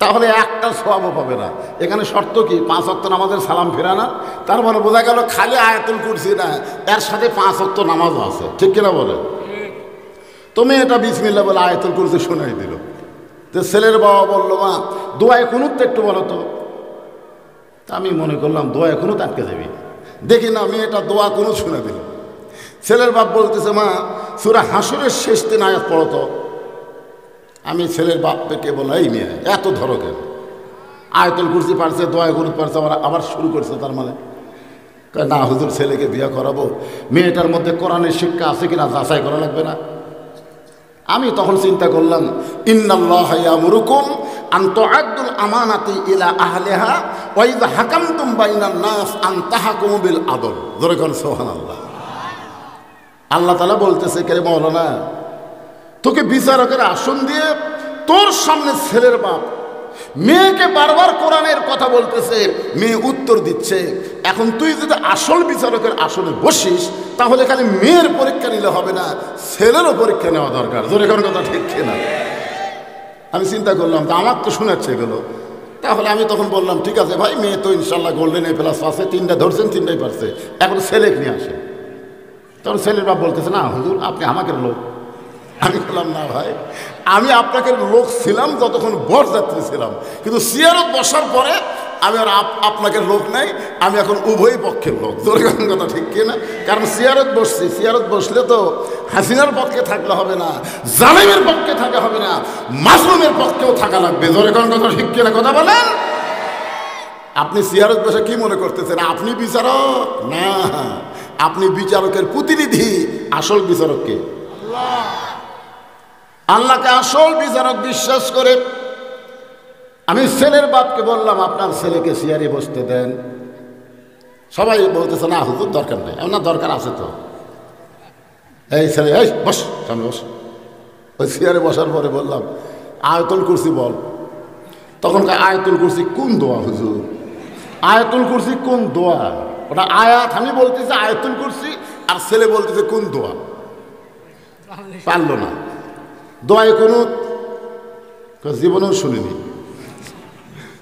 তাহলে একটা সওয়াবও পাবে না। এখানে শর্ত কি? 5 ওয়াক্ত নামাজের সালাম ফেরানা। তার মানে বোঝা গেল খালি আয়াতুল কুরসি না, এর সাথে 5 ওয়াক্ত নামাজও আছে। ঠিক কিনা বলে? তুমি এটা বিসমিল্লাহ বলে আয়াতুল কুরসি শোনাই দিল। তো ছেলের বাবা বলল, মা দোয়ায় কুনুত তো একটু বলো তো। আমি মনে করলাম দোয়ায় কুনুত আটকে যাবি, দেখি না মেয়েটা দোয়া কুনুত শুনে দিল। ছেলের বাপ বলতেছে, মা সূরা হাসরের শেষ 3 আয়াত পড়ো তো। আমি ছেলের বাপকে বললাম, এই মেয়ে এত ধরো কেন? আয়াতুল কুরসি পারছে, দোয়া কুনুত পারছে, আবার শুরু করছে। তার মানে না হুজুর, ছেলেকে বিয়ে করাবো, মেয়েটার মধ্যে কোরআনের শিক্ষা আছে কিনা যাচাই করা লাগবে না? আমি তখন চিন্তা করলাম, ইন্নাল্লাহা ইয়ামুরুকুম আন তুআদ্দুল আমানাতি ইলা আহলিহা ওয়া ইযা হাকামতুম বাইনান নাস আন তাহকুমু বিল আদল। জোরে কোন সুবহানাল্লাহ। আল্লাহ তাআলা বলতেছে, কে মাওলানা, তোকে বিচারকের আসন দিয়ে তোর সামনে ছেলের বাপ মেয়েকে বারবার কোরআনের কথা বলতেছে, মেয়ে উত্তর দিচ্ছে। এখন তুই যদি আসল বিচারকের আসনে বসিস, তাহলে খালি মেয়ের পরীক্ষা নিলে হবে না, ছেলেরও পরীক্ষা নেওয়া দরকার। জোরে কোন কথা ঠিক কিনা? আমি চিন্তা করলাম, তা আমার তো শোনাচ্ছে এগুলো। তাহলে আমি তখন বললাম, ঠিক আছে ভাই, মেয়ে তো ইনশাল্লাহ গোল্ডেন A+ আছে, 3টা ধরছেন, 3টাই পারছে, এখন ছেলেকে নিয়ে আসে। তখন ছেলের বাপ বলতেছে, না হুজুর আপনি আমাকে লোক। আমি বললাম, না ভাই, আমি আপনাকে লোক ছিলাম যতক্ষণ বরযাত্রী ছিলাম, কিন্তু সিয়ারত বসার পরে আমি আর আপনাকে লোক নাই, আমি এখন উভয় পক্ষের লোক। জোরে কথা ঠিক কিনা? কারণ সিয়ারত বসছি, সিয়ারত বসলে তো হাসিনার পক্ষে থাকলে হবে না, জালেমের পক্ষে থাকা হবে না, মাজলুমের পক্ষেও থাকা লাগবে। জোরে কথা ঠিক কিনা? কথা বলেন। আপনি সিয়ারত বসে কি মনে করতেছেন আপনি বিচারক? না, আপনি বিচারকের প্রতিনিধি। আসল বিচারককে আল্লাহকে আসল বিচারক বিশ্বাস করে আমি ছেলের বাপকে বললাম, আপনার ছেলেকে সিয়ারে বসতে দেন। সবাই বলতেছে, না হুজুর দরকার নেই। না, দরকার আছে তো। এই ছেলে, এই বস, সামনে বস। ওই সিয়ারে বসার পরে বললাম, আয়াতুল কুরসি বল। তখন আয়াতুল কুরসি কোন দোয়া হুজুর? আয়াতুল কুরসি কোন দোয়া? ওটা আয়াত আমি বলতেছি আয়াতুল কুরসি, আর ছেলে বলতেছে কোন দোয়া। পারল না। দোয়ায় কুনুত জীবনেও শুনিনি।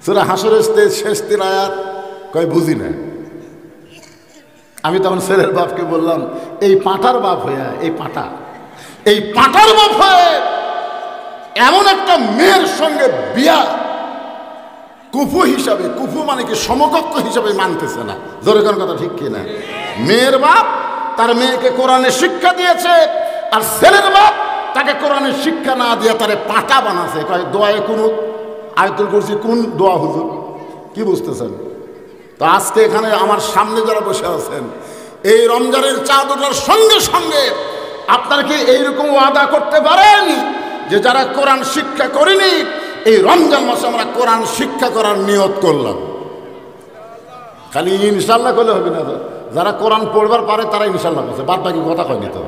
সূরা হাসরের শেষ 3 আয়াত কয় বুঝি না। আমি তখন ছেলের বাপকে বললাম, এই পাঁটার বাপ হয়ে, এই পাঁটার বাপ হয়ে এমন একটা মেয়ের সঙ্গে বিয়া কুফু হিসাবে, কুফু মানে কি সমকক্ষ হিসাবে মানতেছে না। জোরে কোন কথা ঠিক কিনা? মেয়ের বাপ তার মেয়েকে কোরআনের শিক্ষা দিয়েছে, আর ছেলের বাপ তাকে কোরআনের শিক্ষা না দিয়ে তারে পাঁটা বানাছে। কয় দোয়ায়ে কুনুত, আয়াতুল কুরসি কোন দোয়া হুজুর? কি বুঝতেছেন? তো আজকে এখানে আমার সামনে যারা বসে আছেন, এই রমজানের চাঁদ ওঠার সঙ্গে সঙ্গে আপনারা কি এইরকম ওয়াদা করতে পারেন যে যারা কোরআন শিক্ষা করেনি, এই রমজান মাসে আমরা কোরআন শিক্ষা করার নিয়ত করলাম? খালি ইনশাল্লাহ করলে হবে না। যারা কোরআন পড়বার পারে তারা ইনশাল্লাহ করছে, বাদ বাকি কথা কয়নি তো।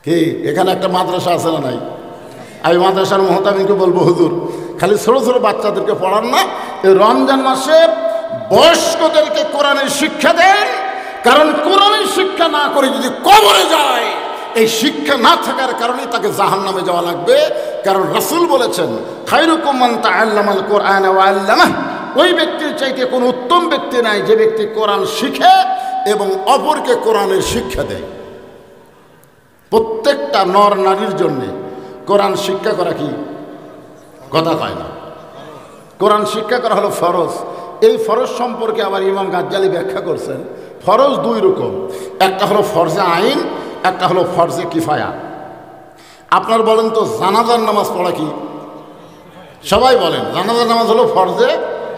কি এখানে একটা মাদ্রাসা আছে না নাই? আমি মাদ্রাসার মোহতামিনকে বলবো, হুজুর খালি ছোটো ছোটো বাচ্চাদেরকে পড়ান না, এই রমজান মাসে বয়স্কদেরকে কোরআনের শিক্ষা দেন। কারণ কোরআনের শিক্ষা না করে যদি কবরে যায়, এই শিক্ষা না থাকার কারণে তাকে জাহান্নামে যাওয়া লাগবে। কারণ রাসূল বলেছেন, খায়রুকুম মান তাআল্লামাল কোরআন ওয়া আল্লামাহ। ওই ব্যক্তির চাইতে কোনো উত্তম ব্যক্তি নাই যে ব্যক্তি কোরআন শিখে এবং অপরকে কোরআনের শিক্ষা দেয়। প্রত্যেকটা নর নারীর জন্য কোরআন শিক্ষা করা কি কথা কয় না? কোরআন শিক্ষা করা হলো ফরজ। এই ফরজ সম্পর্কে আবার ইমাম গাজ্জালি ব্যাখ্যা করছেন, ফরজ 2 রকম, একটা হলো ফরজে আইন, একটা হলো ফরজে কিফায়া। আপনার বলেন তো জানাজার নামাজ পড়া কি? সবাই বলেন জানাজার নামাজ হলো ফরজে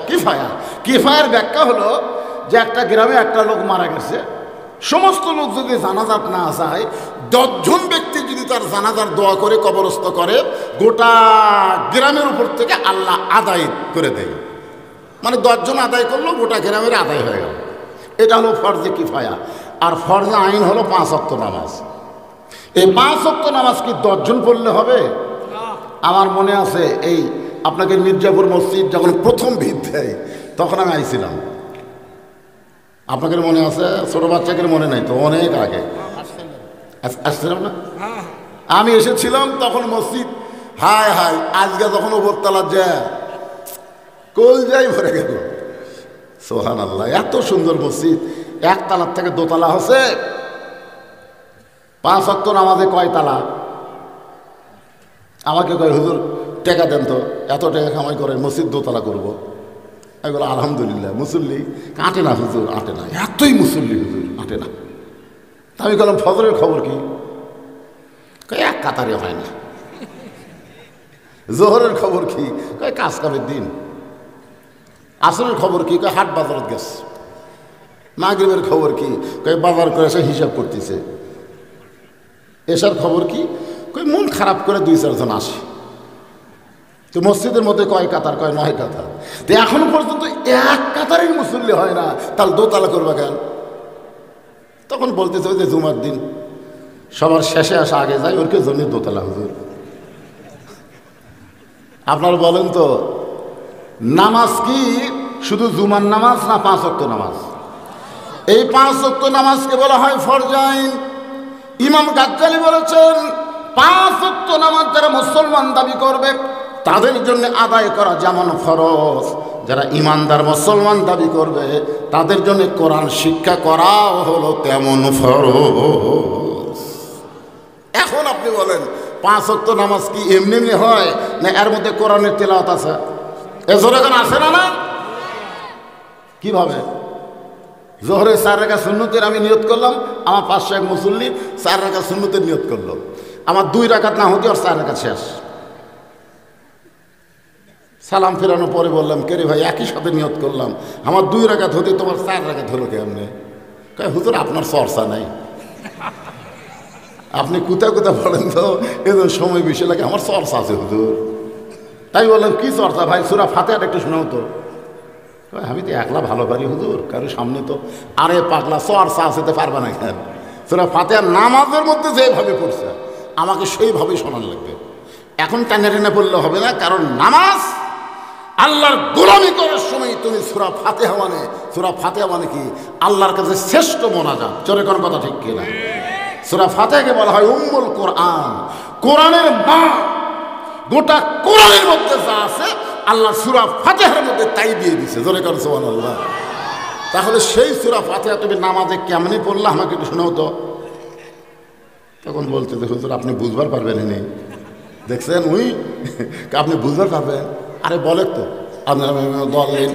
কিফায়া। কিফায়ার ব্যাখ্যা হলো যে একটা গ্রামে একটা লোক মারা গেছে, সমস্ত লোক যদি জানাজাত না যায়, 10 জন ব্যক্তি যদি তার জানাজার দোয়া করে কবরস্থ করে, গোটা গ্রামের উপর থেকে আল্লাহ আদায় করে দেয়। মানে 10 জন আদায় করলো, গোটা গ্রামের আদায় হয়ে গেল। এটা হলো ফরজে কিফায়া। আর ফরজে আইন হলো 5 ওয়াক্ত নামাজ। এই 5 ওয়াক্ত নামাজ কি 10 জন পড়লে হবে? আমার মনে আছে, এই আপনাকে মির্জাপুর মসজিদ যখন প্রথম ভিত দেয়, তখন আমি আইছিলাম। আপনাদের মনে আছে? ছোট বাচ্চাদের মনে নাই তো, অনেক আগে আসছিলাম না? আমি এসেছিলাম তখন মসজিদ, হায় হায়, আজকে যখন উপরতলা যায় কলজাই ভরে গেল। সুবহানাল্লাহ, এত সুন্দর মসজিদ, একতলার থেকে দোতলা হচ্ছে। 5 ওয়াক্ত নামাজে কয় তালা? আমাকে কয় হুজুর টাকা দেন তো, এত টাকা কামাই করেন, মসজিদ দোতলা করবো। আমি বলো আলহামদুলিল্লাহ, মুসল্লি আটে না হুজুর, আটে না, এতই মুসল্লি হুজুর, আটে না। তা আমি বললাম ফজরের খবর কি? এক কাতারে হয় না। জোহরের খবর কি? কয় কাজ কামের দিন। আসরের খবর কি? কয় হাট বাজারত গেছে। মাগরিবের খবর কি? কয় বাজার করে এসে হিসাব করতেছে। এসার খবর কি? কয় মন খারাপ করে 2-4 জন আসে। তো মসজিদের মধ্যে কয় কাতার? কয় 9 কাতার। তো এখনো পর্যন্ত এক কাতারের মুসল্লি হয় না, তাহলে দোতলা করবা কেন? তখন বলতেছে ওই যে জুমার দিন সবার শেষে আসা আগে যায়, ওর জন্য দোতলা হুজুর। আপনারা বলেন তো, নামাজ কি শুধু জুমার নামাজ না 5 ওয়াক্ত নামাজ? এই 5 ওয়াক্ত নামাজকে বলা হয় ফরজাইন। ইমাম গাজ্জালি বলেছেন 5 ওয়াক্ত নামাজ যারা মুসলমান দাবি করবে তাদের জন্য আদায় করা যেমন ফরজ, যারা ইমানদার মুসলমান দাবি করবে তাদের জন্য কোরআন শিক্ষা করাও হলো তেমন ফরজ। এখন আপনি বলেন 5 ওয়াক্ত নামাজ কি এমনি এমনি হয়, না এর মধ্যে কোরআনের তেলাওয়াত আছে? এজোর এখন আসে না? না কিভাবে? জোহরে 4 রাকাত সুন্নতের আমি নিয়ত করলাম, আমার 501 মুসল্লি 4 রাকাত সুন্নতের নিয়ত করলো, আমার 2 রাকাত না হতে আর 4 রাকাত শেষ। সালাম ফেরানোর পরে বললাম কে রে ভাই, একই সাথে নিয়ত করলাম, আমার 2 রাকাত হতে তোমার 4 রাকাত হলো কেমনে? কয় হুজুর আপনার চর্চা নাই, আপনি কোথায় কোথায় বলেন তো, এদের সময় বেশি লাগে, আমার চর্চা আছে হুজুর। তাই বললাম কি চর্চা ভাই? সূরা ফাতিহাটা একটু শোনাও তো। আমি তো একলা ভালো পারি হুজুর, কারো সামনে তো। আরে পাগলা, চর্চা আসতে পারবে না কেন? সূরা ফাতিহা নামাজের মধ্যে যেভাবে পড়ছে আমাকে সেইভাবেই শোনান লাগবে। এখন টানে টেনে পড়লে হবে না, কারণ নামাজ আল্লাহর গোলামি করার সময় তুমি সূরা ফাতিহা মানে কি? আল্লাহর কাছে শ্রেষ্ঠ মোনাজাত। জোরে কোন কথা ঠিক কিনা? সূরা ফাতিহাকে বলা হয় উম্মুল কোরআন, কোরআনের মা। গোটা কোরআনের মধ্যে যা আছে আল্লাহ সূরা ফাতিহার মধ্যে তাই দিয়ে দিছে। জোরে কোন সুবহানাল্লাহ। তাহলে সেই সূরা ফাতিহা তুমি নামাজে কেমনে পড়লা আমাকে একটু শোনাও তো। তখন বলতে যে হুজুর আপনি বুঝবার পারবেন না, দেখছেন ওই আপনি বুঝবার পারবেন। আরে বলে তো আপনারা দল নেন,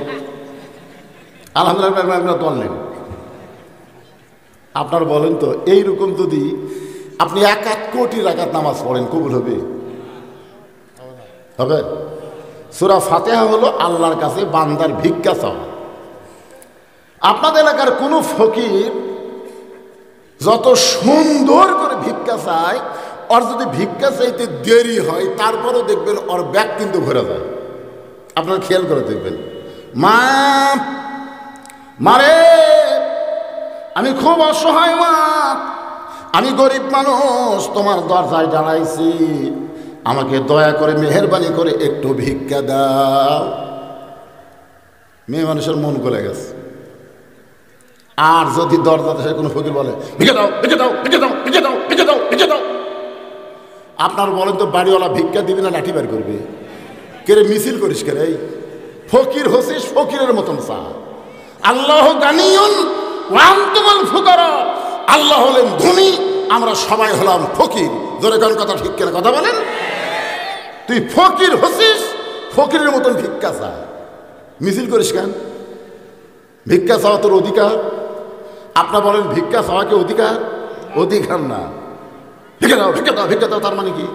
আলহামদুলিল্লাহ দল নেন। আপনারা বলেন তো এইরকম যদি আপনি 1 কোটি রাকাত নামাজ পড়েন কবুল হবে? হবে? সূরা ফাতিহা হলো আল্লাহর কাছে বান্দার ভিক্ষা চাওয়া। আপনাদের এলাকার কোনো ফকির যত সুন্দর করে ভিক্ষা চায়, ওর যদি ভিক্ষা চাইতে দেরি হয় তারপরেও দেখবেন ওর ব্যাগ কিন্তু ভরে যায়। আপনারা খেয়াল করে দেখবেন, মারে আমি খুব অসহায় মা, আমি গরিব মানুষ, তোমার দরজায় দাঁড়াইছি, আমাকে দয়া করে মেহেরবানি করে একটু ভিক্ষা দাও। মেয়ে মানুষের মন গলে গেছে। আর যদি দরজাতে সে কোনো ফকির বলে ভিক্ষা দাও, ভিক্ষা দাও, ভিক্ষা দাও, ভিক্ষা দাও, ভিক্ষা দাও, ভিক্ষা দাও, আপনার বলেন তো বাড়িওয়ালা ভিক্ষা দিবি না লাঠি বের করবে? কেরে মিছিল করিস কে রে? ফকির হসিস, ফকিরের মতন চা। আল্লাহ গানিয়ুন ওয়া আনতুমুল ফুকারা, আল্লাহ হলেন ধনী, আমরা সবাই হলাম ফকির। জোরে কোন কথা ঠিক কিনা কথা বলেন? তুই ফকির হসিস, ফকিরের মতন ভিক্ষা চা, মিছিল করিস কেন? ভিক্ষা চাওয়া তোর অধিকার। আপনার বলেন ভিক্ষা চাওয়া কি অধিকার? অধিকার না। ভিক্ষা দাও, ভিক্ষা দাও, ভিক্ষা দাও, তার মানে কি?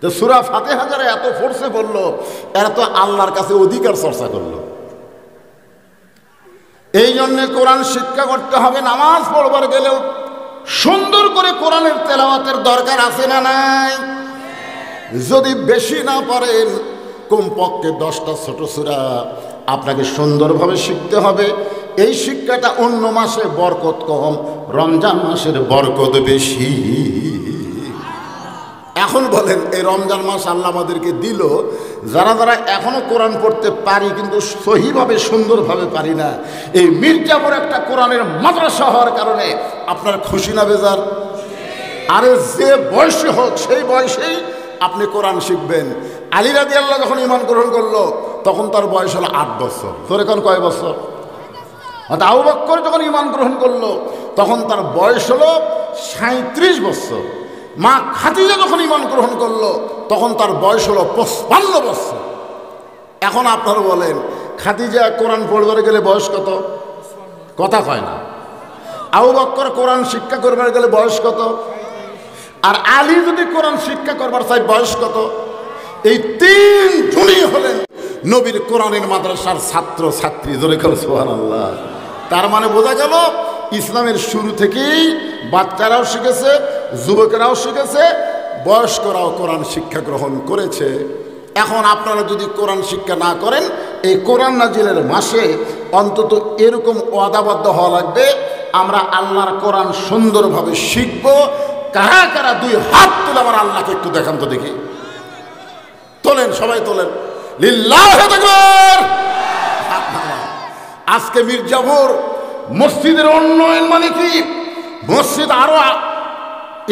তো সূরা ফাতিহা যারা এত ফোর্সে বললো, এরা তো আল্লাহর কাছে অধিকার চর্চা করলো। এই জন্যে কোরআন শিক্ষা করতে হবে। নামাজ পড়বার গেলেও সুন্দর করে কোরআনের তেলাওয়াতের দরকার আছে না নাই? যদি বেশি না পারেন কমপক্ষে 10টা ছোট সূরা আপনাকে সুন্দরভাবে শিখতে হবে। এই শিক্ষাটা অন্য মাসে বরকত কম, রমজান মাসের বরকত বেশি। এখন বলেন এই রমজান মাস আল্লাহ আমাদেরকে দিল, যারা যারা এখনো কোরআন পড়তে পারি কিন্তু সহিভাবে সুন্দরভাবে পারি না, এই মির্জাপুর একটা কোরআনের মাদ্রাসা হওয়ার কারণে আপনার খুশি না বেজার? আরে যে বয়সে হোক সেই বয়সেই আপনি কোরআন শিখবেন। আলী রাদিয়াল্লাহু যখন ঈমান গ্রহণ করলো তখন তার বয়স হলো 8 বছর। তোর এখন কয় বছর? আবু বকর যখন ঈমান গ্রহণ করলো তখন তার বয়স হলো 37 বছর। মা খাদিজা যখন ঈমান গ্রহণ করলো তখন তার বয়স হলো 55 বছর। এখন আপনারা বলেন খাদিজা কোরআন পড়বার গেলে বয়স কত? কথা কয় না। আবু বকর কোরআন শিক্ষা করবার গেলে বয়স কত? আর আলী যদি কোরআন শিক্ষা করবার চাই বয়স কত? এই 3 জনই হলেন নবীর কোরআনের মাদ্রাসার ছাত্র ছাত্রী। জোরে বলেন সুবহানাল্লাহ। তার মানে বোঝা গেল ইসলামের শুরু থেকেই বাচ্চারাও শিখেছে, যুবকেরাও শিখেছে, বয়স্করাও কোরআন শিক্ষা গ্রহণ করেছে। এখন আপনারা যদি কোরআন শিক্ষা না করেন, এই কোরআন নাজিলের মাসে অন্তত এরকম ওয়াদাবদ্ধ হওয়া লাগবে, আমরা আল্লাহর কোরআন সুন্দরভাবে শিখব। কারা কারা 2 হাত তুলে আমার আল্লাহকে একটু দেখান তো দেখি। তোলেন, সবাই তোলেন। লিল্লাহি তাকবীর। আজকে মির্জাপুর মসজিদের উন্নয়ন মানে কি? মসজিদ আরো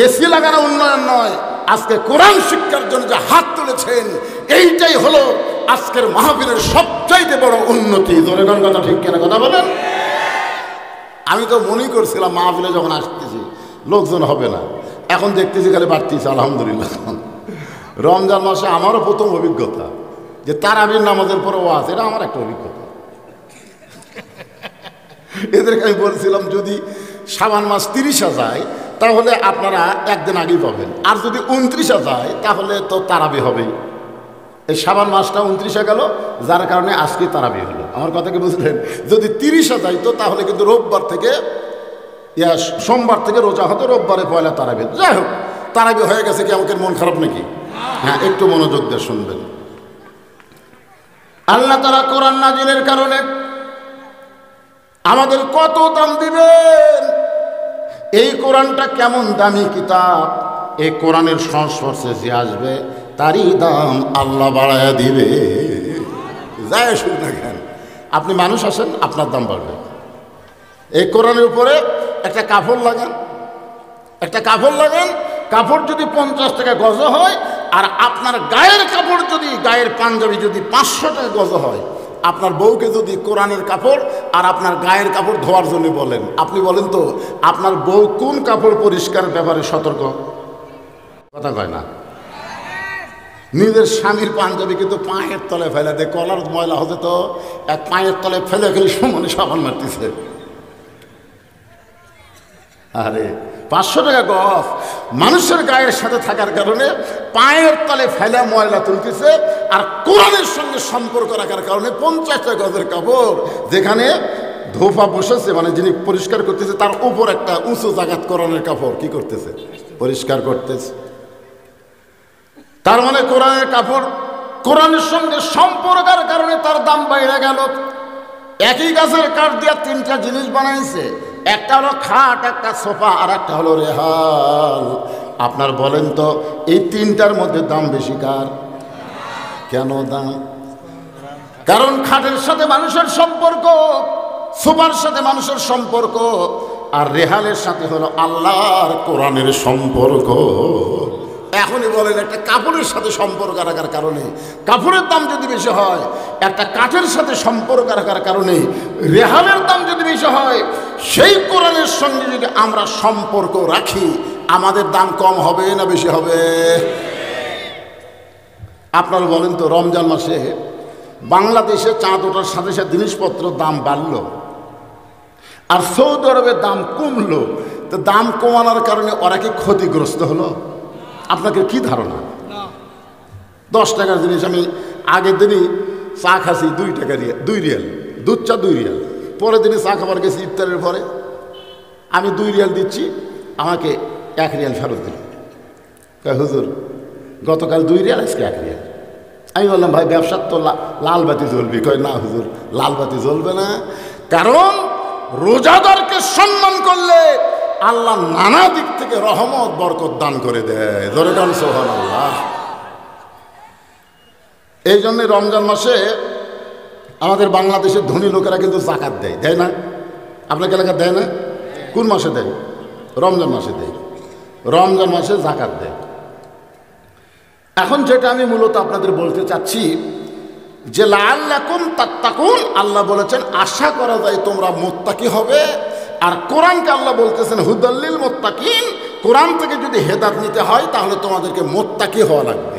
এসি লাগানো উন্নয়ন নয়, আজকে কোরআন শিক্ষার জন্য যে হাত তুলেছেন এইটাই হলো আজকের মাহফিলের সবচাইতে বড় উন্নতি। ধরে কোন কথা ঠিক কিনা কথা বলেন? আমি তো মনেই করছিলাম মাহফিলে যখন আসতেছি লোকজন হবে না, এখন দেখতেছি খালি বাড়তেছে। আলহামদুলিল্লাহ। রমজান মাসে আমারও প্রথম অভিজ্ঞতা যে তারাবির নামাজের পরে ওয়াজ, এটা আমার একটা অভিজ্ঞতা। এদেরকে আমি বলছিলাম যদি শাবান মাস 30 যায় তাহলে আপনারা একদিন আগেই পাবেন, আর যদি 29 যায় তাহলে তো তারাবি হবেই। এই শাবান মাসটা 29 গেল, যার কারণে আজকে তারাবি হলো। আমার কথা কি বুঝলেন? যদি 30 যায় তো তাহলে কিন্তু রোববার থেকে সোমবার থেকে রোজা হতো, রোববারে পয়লা তারাবি। যাই হোক, তারাবি হয়ে গেছে। কি আমাকে মন খারাপ নাকি? হ্যাঁ, একটু মনোযোগ দিয়ে শুনবেন। আল্লাহ তাআলা কোরআন নাজিলের কারণে আমাদের কত দাম দিবেন। এই কোরআনটা কেমন দামি কিতাব, এই কোরআনের সংস্পর্শে যে আসবে তারই দাম আল্লাহ বাড়ায়া দিবে। যায় শুন না কেন, আপনি মানুষ আছেন, আপনার দাম বাড়বে। এই কোরআনের উপরে একটা কাপড় লাগান, একটা কাপড় লাগান। কাপড় যদি 50 টাকা গজ হয়, আর আপনার গায়ের কাপড় যদি, গায়ের পাঞ্জাবি যদি 500 টাকা গজ হয়, আপনার বউকে যদি কোরআনের কাপড় আর আপনার গায়ের কাপড় ধোয়ার জন্য বলেন, আপনি বলেন তো আপনার বউ কোন কাপড় পরিষ্কার ব্যাপারে সতর্ক? কথা কয় না। নিজের স্বামীর পাঞ্জাবি কিন্তু পায়ের তলে ফেলে দেয়, কলার ময়লা হতে তো এক পায়ের তলে ফেলে ফেলে সমানে সাবান মারতেছে। আরে 500 টাকা গজ মানুষের গায়ের সাথে থাকার কারণে পায়ের তলে ফেলে ময়লা তুলতেছে, আর কোরআনের সঙ্গে সম্পর্ক রাখার কারণে 50 টাকা গজের কাপড় যেখানে ধোফা বসেছে, মানে যিনি পরিষ্কার করতেছে তার উপর একটা উঁচু জায়গাত কোরআনের কাপড় কি করতেছে? পরিষ্কার করতেছে। তার মানে কোরআনের কাপড় কোরআনের সঙ্গে সম্পর্কের কারণে তার দাম বাইরে গেল। একই গাছের কাঠ দিয়ে 3টা জিনিস বানাইছে, একটা হলো খাট, একটা সোফা, আর একটা হলো রেহাল। আপনার বলেন তো এই 3টার মধ্যে দাম বেশি কার? কেন দাম? কারণ খাটের সাথে মানুষের সম্পর্ক, সোফার সাথে মানুষের সম্পর্ক, আর রেহালের সাথে হলো আল্লাহর কোরআনের সম্পর্ক। এখনই বলেন একটা কাপড়ের সাথে সম্পর্ক রাখার কারণে কাপড়ের দাম যদি বেশি হয়, একটা কাঠের সাথে সম্পর্ক রাখার কারণে রেহালের দাম যদি বেশি হয়, সেই কোরআনের সঙ্গে যদি আমরা সম্পর্ক রাখি আমাদের দাম কম হবে না বেশি হবে? আপনারা বলেন তো রমজান মাসে বাংলাদেশে চাঁদ ওঠার সাথে সাথে জিনিসপত্র দাম বাড়ল, আর সৌদি আরবের দাম কমলো। তো দাম কমানোর কারণে ওরা কি ক্ষতিগ্রস্ত হলো? আপনাকে কি ধারণা? 10 টাকার জিনিস আমি আগের দিনই চা খাচ্ছি 2 টাকা, 2 রিয়াল, দুধ চা 2 রিয়াল। পরের দিনে চা খাবার গেছি ইফতারের পরে, আমি 2 রিয়াল দিচ্ছি, আমাকে 1 রিয়াল ফেরত দিল। হুজুর গতকাল 2 রিয়াল, আজকে 1 রিয়াল। আমি বললাম ভাই ব্যবসার তো লাল বাতি জ্বলবি। কয় না হুজুর লাল বাতি জ্বলবে না, কারণ রোজাদারকে সম্মান করলে আল্লাহ নানা দিক থেকে রহমত বরকত দান করে দেয়। জোরে গান সুবহানাল্লাহ। এই জন্যে রমজান মাসে আমাদের বাংলাদেশের ধনী লোকেরা কিন্তু জাকাত দেয়, দেয় না? আপনাকে এলাকা দেয় না? কোন মাসে দেয়? রমজান মাসে দেয়। রমজান মাসে জাকাত দেয়। এখন যেটা আমি মূলত আপনাদের বলতে চাচ্ছি যে লাআল্লাকুম তাত্তাকুন, আল্লাহ বলেছেন আশা করা যায় তোমরা মুত্তাকি হবে। আর কোরআনকে আল্লাহ বলতেছেন হুদাল্লিল মুত্তাকিন, কোরআন থেকে যদি হেদায়েত নিতে হয় তাহলে তোমাদেরকে মুত্তাকি হওয়া লাগবে।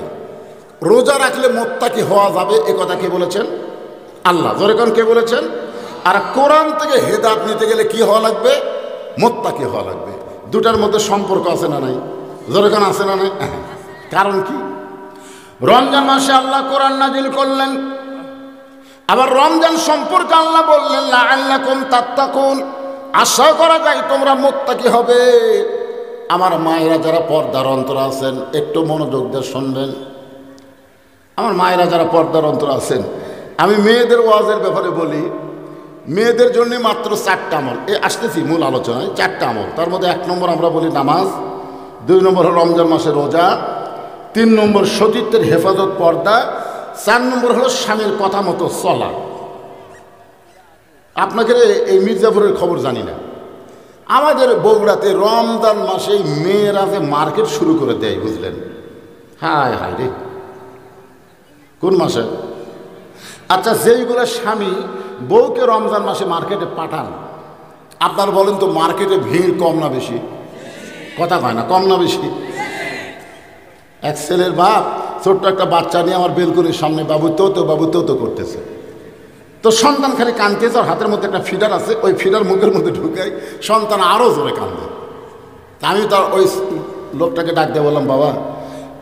রোজা রাখলে মুত্তাকি হওয়া যাবে, এ কথা কে বলেছেন? আল্লাহ। জোরে কোন কে বলেছেন? আর কোরআন থেকে হেদায়েত নিতে গেলে কি হওয়া লাগবে? মুত্তাকি হওয়া লাগবে। দুটার মধ্যে সম্পর্ক আছে না নাই? জোরে কোন আছে না নাই? কারণ কি? রমজান মাসে আল্লাহ কোরআন নাজিল করলেন, আবার রমজান সম্পর্কে আল্লাহ বললেন লাআল্লাকুম তাত্তাকুন, আশা করা যায় তোমরা মুত্তাকি হবে। আমার মায়েরা যারা পর্দার অন্তর আছেন একটু মনোযোগ দিয়ে শুনবেন। আমার মায়েরা যারা পর্দার অন্তর আছেন, আমি মেয়েদের ওয়াজের ব্যাপারে বলি, মেয়েদের জন্য মাত্র 4টা আমল। আসতেছি মূল আলোচনায়। 4টা আমল, তার মধ্যে 1 নম্বর আমরা বলি নামাজ, 2 নম্বর হলো রমজান মাসে রোজা, 3 নম্বর সতীত্বের হেফাজত পর্দা, 4 নম্বর হলো স্বামীর কথা মতো চলা। আপনাকে এই মির্জাপুরের খবর জানি না, আমাদের বগুড়াতে রমজান মাসে মেয়েরা যে মার্কেট শুরু করে দেয়, বুঝলেন? হায় হায় রে, কোন মাসে? আচ্ছা, যেইগুলো স্বামী বউকে রমজান মাসে মার্কেটে পাঠান, আপনার বলেন তো মার্কেটে ভিড় কম না বেশি? কথা কয় না, কম না বেশি? এক ছেলের বাপ ছোট্ট একটা বাচ্চা নিয়ে আমার বেলকুনির সামনে বাবু তো করতেছে। তো সন্তান খালি কাঁদতেছে, আর হাতের মধ্যে একটা ফিডার আছে, ওই ফিডার মুখের মধ্যে ঢুকাই, সন্তান আরও জোরে কান্দে। আমি তার ওই লোকটাকে ডাক দিয়ে বললাম, বাবা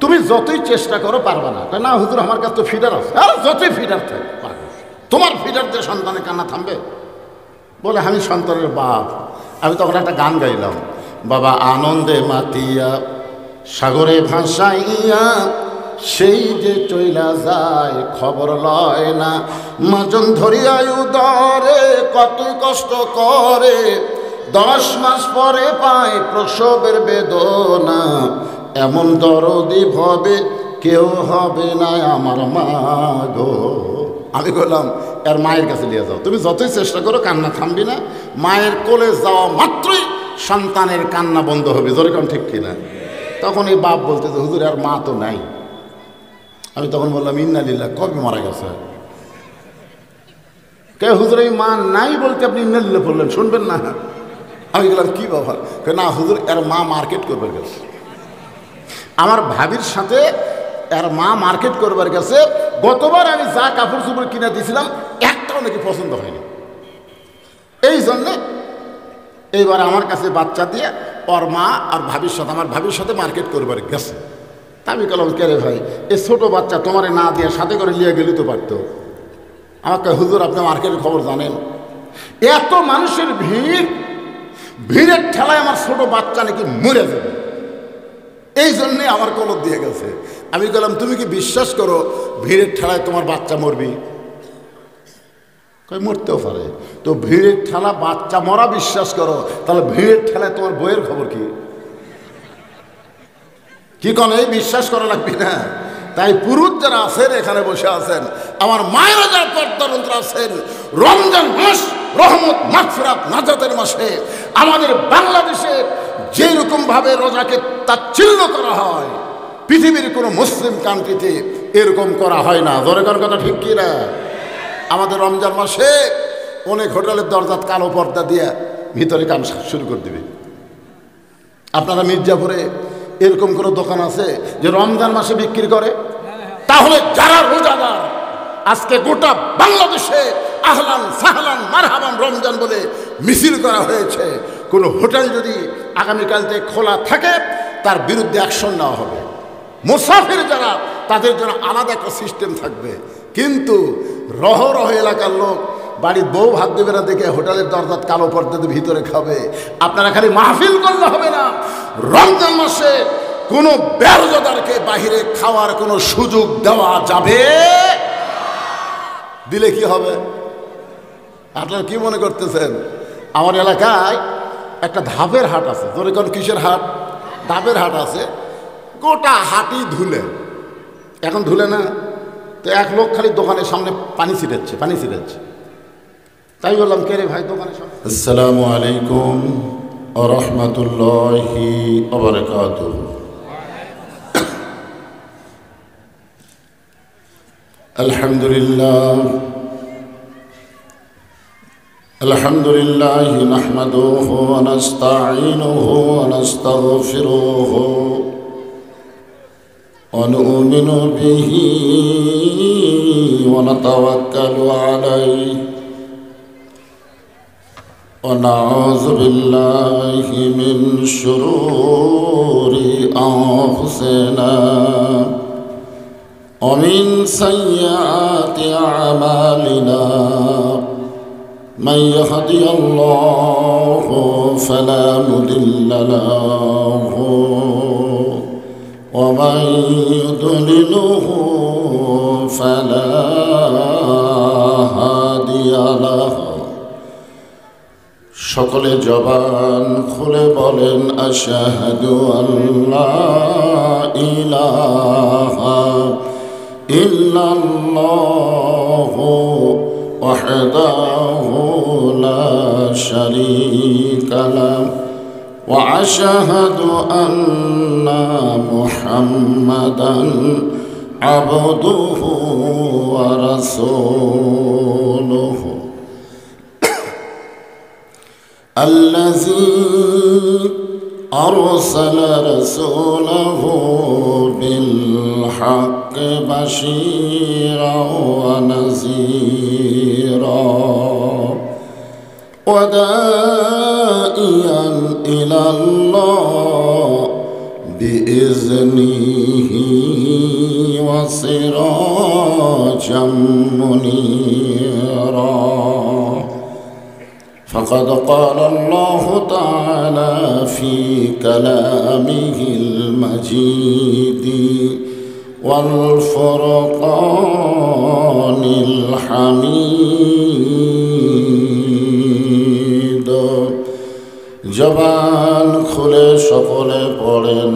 তুমি যতই চেষ্টা করো পারবা না। না হুজুর, আমার কাছে তো ফিডার আছে। আর যতই ফিডার থাকে পারবে, তোমার ফিডার দিয়ে সন্তানের কান্না থামবে? বলে আমি সন্তানের বাপ। আমি তখন একটা গান গাইলাম, বাবা আনন্দে মাতিয়া সাগরে ভাসাইয়া সেই যে চইলা যায় খবর লয় না, মাজন ধরিয়া উদরে কত কষ্ট করে, 10 মাস পরে পায় প্রসবের বেদনা, এমন দরদি ভাবে কেউ হবে না আমার মা গো। আমি বললাম এর মায়ের কাছে নিয়ে যাও, তুমি যতই চেষ্টা করো কান্না থামবি না, মায়ের কোলে যাওয়া মাত্রই সন্তানের কান্না বন্ধ হবে। জোরে কারণ ঠিক কিনা? তখন এই বাপ বলতেছে, হুজুর আর মা তো নাই। আমি তখন বললাম ইন্না লিল্লাহ, কবে মারা গেছে? কে হুজুর এই মা নাই বলতে আপনি ইন্না লিল্লাহ বললেন, শুনবেন না? আমি গেলাম কি বাবা? না হুজুর এর মা মার্কেট করবার গেছে। আমার ভাবির সাথে এর মা মার্কেট করবার গেছে। গতবার আমি যা কাপড় চোপড় কিনে দিয়েছিলাম একটাও নাকি পছন্দ হয়নি, এই জন্যে এইবার আমার কাছে বাচ্চা দিয়ে ওর মা আর ভাবির সাথে, আমার ভাবির সাথে মার্কেট করবার গেছে। আমি বললাম কে রে ভাই, এ ছোটো বাচ্চা তোমারে না দিয়ে সাথে করে নিয়ে গেলে তো পারতো। আমাকে হুজুর আপনি মার্কেটের খবর জানেন, এত মানুষের ভিড়, ভিড়ের ঠেলায় আমার ছোট বাচ্চা নাকি মরে যাবে, এই জন্যে আমার কলর দিয়ে গেছে। আমি বললাম তুমি কি বিশ্বাস করো ভিড়ের ঠেলায় তোমার বাচ্চা মরবি? কই মরতেও পারে। তো ভিড়ের ঠেলা বাচ্চা মরা বিশ্বাস করো, তাহলে ভিড়ের ঠেলায় তোমার বইয়ের খবর কি? কি কোন এই বিশ্বাস করা লাগবে না? তাই পুরুষ যারা আছেন এখানে বসে আছেন, আমার মায়েরা যারা পর্দার অন্তর আছেন, রমজান মাস রহমত মাগফিরাত নাজাতের মাসে আমাদের বাংলাদেশে যেই রকম ভাবে রোজাকে তাচ্ছিল্য করা হয়, পৃথিবীর কোনো মুসলিম কান্ট্রিতে এরকম করা হয় না। জোরে কার কথা ঠিক কি না? আমাদের রমজান মাসে অনেক হোটেলের দরজাত কালো পর্দা দিয়ে ভিতরে কাম শুরু করে দিবে। আপনারা মির্জাপুরে এরকম কোনো দোকান আছে যে রমজান মাসে বিক্রি করে? তাহলে যারা রোজাদার আজকে গোটা বাংলাদেশে আহলান সাহলান মারহাবান রমজান বলে মিছিল করা হয়েছে, কোনো হোটেল যদি আগামীকাল থেকে খোলা থাকে তার বিরুদ্ধে অ্যাকশন নেওয়া হবে। মুসাফির যারা তাদের জন্য আলাদা একটা সিস্টেম থাকবে। কিন্তু রহ এলাকার লোক বাড়ির বউ ভাত দেবে না দেখে হোটেলের দরজাত কালো পর্দাতে ভিতরে খাবে। আপনারা খালি মাহফিল করলে হবে না, রমজান মাসে কোনো বেরোজগারকে বাহিরে খাওয়ার কোনো সুযোগ দেওয়া যাবে? দিলে কি হবে? আপনারা কি মনে করতেছেন? আমার এলাকায় একটা ধাপের হাট আছে, ধরে কোন কিসের হাট? ধাপের হাট আছে, গোটা হাটই ধুলে, এখন ধুলে না। তো এক লোক খালি দোকানের সামনে পানি ছিটাচ্ছে। তাই বললাম, কে রে ভাই দোকানের সামনে? আসসালামু আলাইকুম ওয়া রাহমাতুল্লাহি ওয়া বারাকাতুহু। আলহামদুলিল্লাহ নাহমাদুহু ওয়া নাস্তাঈনুহু ওয়া নাস্তাগফিরুহু ওয়া নু'মিনু বিহি ওয়া নাতাওয়াক্কালু আলাইহি ওয়া নাউযু বিল্লাহি মিন শুরুরি আনফুসিনা ওয়া মিন সাইয়্যাতি আ'মালিনা। من يهدي الله فلا مضل له ومن يضلله فلا هادي له। সকলে জবান খুলে বলেন আশহাদু আল্লা ইলাহা ইল্লাল্লাহু وحده لا شريك له وأشهد أن محمدا عبده ورسوله الذي أرسل رسوله بالحق بشيرا ونذيرا وداعيا إلى الله بإذنه وسراجا منيرا. فقد قال الله تعالى في كلامه المجيد والفرقان الحميد. জবান খুলে সকলে পড়েন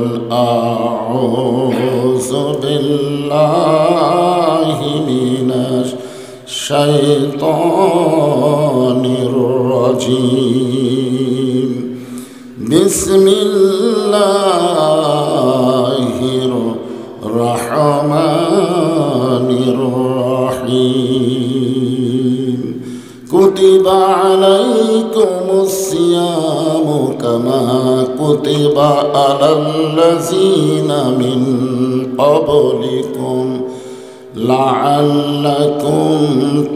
আউযু বিল্লাহি মিনাশ শাইতানির রাজিম। বিসমিল্লাহির রহমানির রহিম। কুতিবা আলাইকুমুস সিয়ামু কামা কুতিবা আলাল্লাযীনা মিন ক্বাবলিকুম لعلكم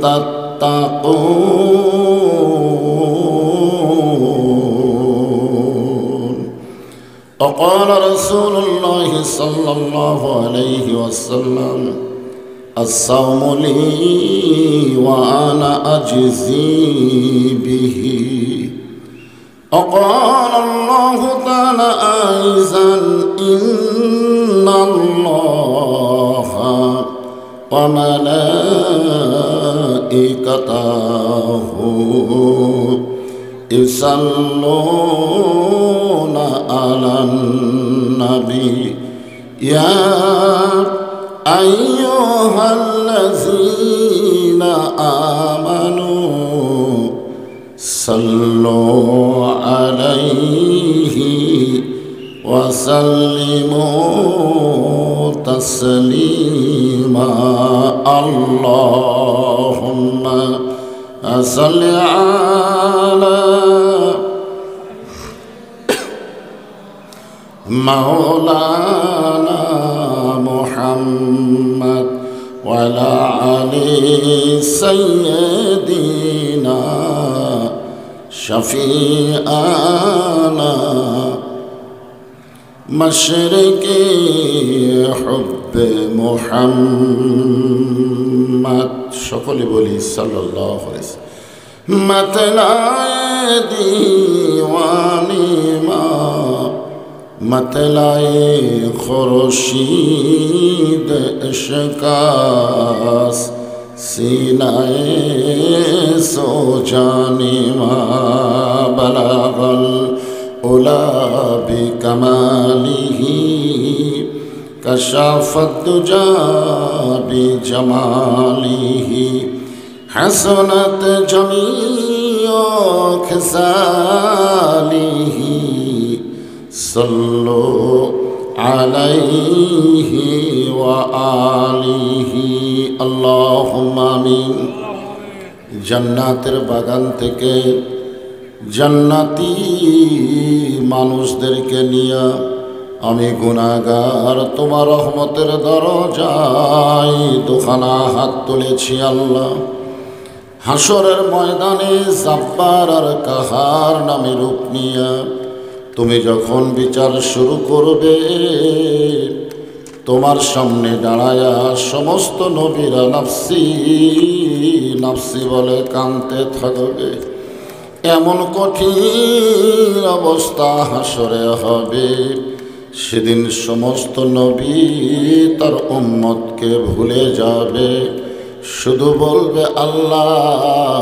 تتقون. وقال رسول الله صلى الله عليه وسلم الصوم لي وأنا أجزي به. وقال الله تعالى أيضا إن الله وملائكته يصلون على النبي يا أيها الذين آمنوا صلوا عليه وسلموا تسليما. اللهم صل على مولانا محمد وعلى آل سيدنا شفيعنا مشرقي حب محمد. সকলে বলি সাল্লাল্লাহু আলাইহি ওয়াসাল্লাম। मतलाए दीवानी माँ मतलाए खुर्शीद इश्कास सीनाए सो जानी माँ बलागल العلا بكماله كشف الدجى بجماله حسنت جميع خصاله صلوا عليه وآله اللهم آمين জান্নাতের বাগান থেকে জান্নাতি মানুষদেরকে নিয়ে আমি গুনাহগার তোমার রহমতের দরজায় দুখানা হাত তুলেছি আল্লাহ। হাসরের ময়দানে জাব্বার আর কাহার নামে রূপ নিয়া তুমি যখন বিচার শুরু করবে, তোমার সামনে দাঁড়ায়া সমস্ত নবীরা নাফসি নাফসি বলে কাঁদতে থাকবে। এমন কঠিন অবস্থা হাসরে হবে, সেদিন সমস্ত নবী তার উম্মতকে ভুলে যাবে, শুধু বলবে আল্লাহ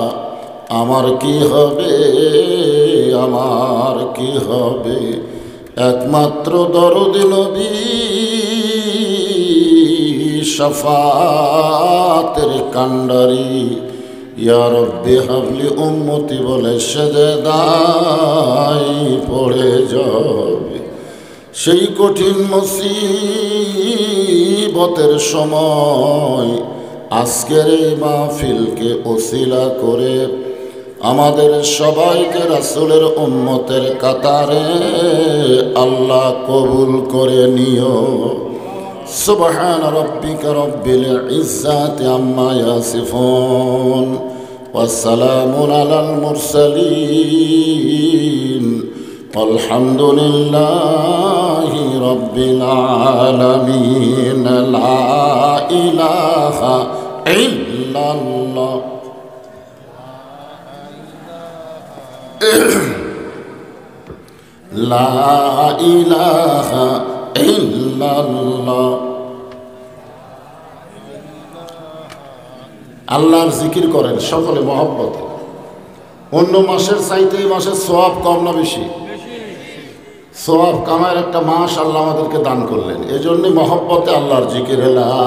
আমার কি হবে, আমার কি হবে। একমাত্র দরদি নবী শাফাতের কান্ডারি ইয়া রব্বি হাবলি উম্মতি বলে সেজদায় পড়ে যাবে। সেই কঠিন মুসিবতের সময় আজকের এই মাহফিলকে ওসিলা করে আমাদের সবাইকে রাসূলের উম্মতের কাতারে আল্লাহ কবুল করে নিও। সুবহান রাব্বিকা রব্বিল ইজ্জাতি আম্মা ইয়াসিফুন ওয়া সালামুন আলাল মুরসালিন আলহামদুলিল্লাহি রাব্বিল আলামিন। লা ইলাহা ইল্লাল্লাহ লা ইলাহা ইল্লাল্লাহ। আল্লাহর জিকির করেন সকলে মহব্বতে। অন্য মাসের চাইতে এই মাসের সওয়াব কম না বেশি? সওয়াব কামায়ের একটা মাস আল্লাহ আমাদেরকে দান করলেন, এজন্য মহব্বতে আল্লাহর জিকির। লা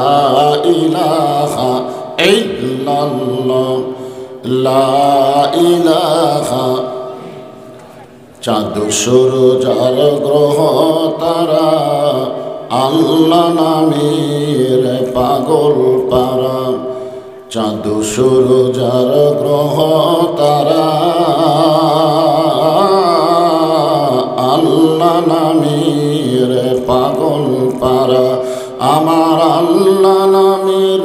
ইলাহা ইল্লাল্লাহ লা ইলাহা। চাঁদ সূরজ আর গ্রহ তারা আল্লাহ নামের পাগল পারা। চাঁদ সূরজ আর গ্রহ তারা আল্লাহ নামের পাগল পারা। আমার আল্লাহ নামের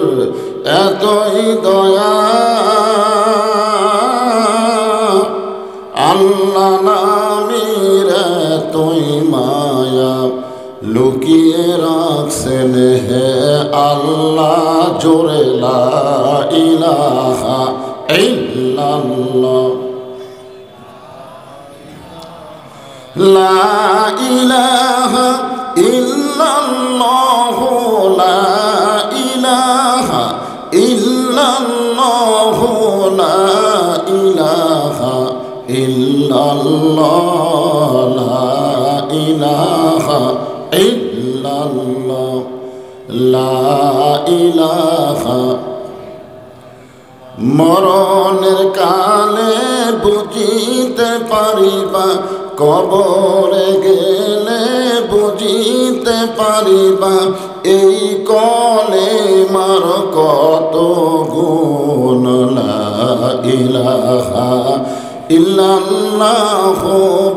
এতই দয়া, আল্লাহ নামের এতই মায়া, লুকিয়ে রাখছেন হে আল্লাহ জোরে লা ইলাহা ইল্লাল্লাহ লা ইলাহা ইল্লাল্লাহ লা ইলাহা ইল্লাল্লাহ লা ইলাহা ইল্লাল্লাহ লা ইলাহা ইল্লাল্লাহ লা ইলাহা। মরণের কালে বুঝিতে পারিবা, কবরে গেলে বুঝিতে পারিবা, এই কলে মার কত গুণ। লা ইলাহা ইল্লাল্লাহ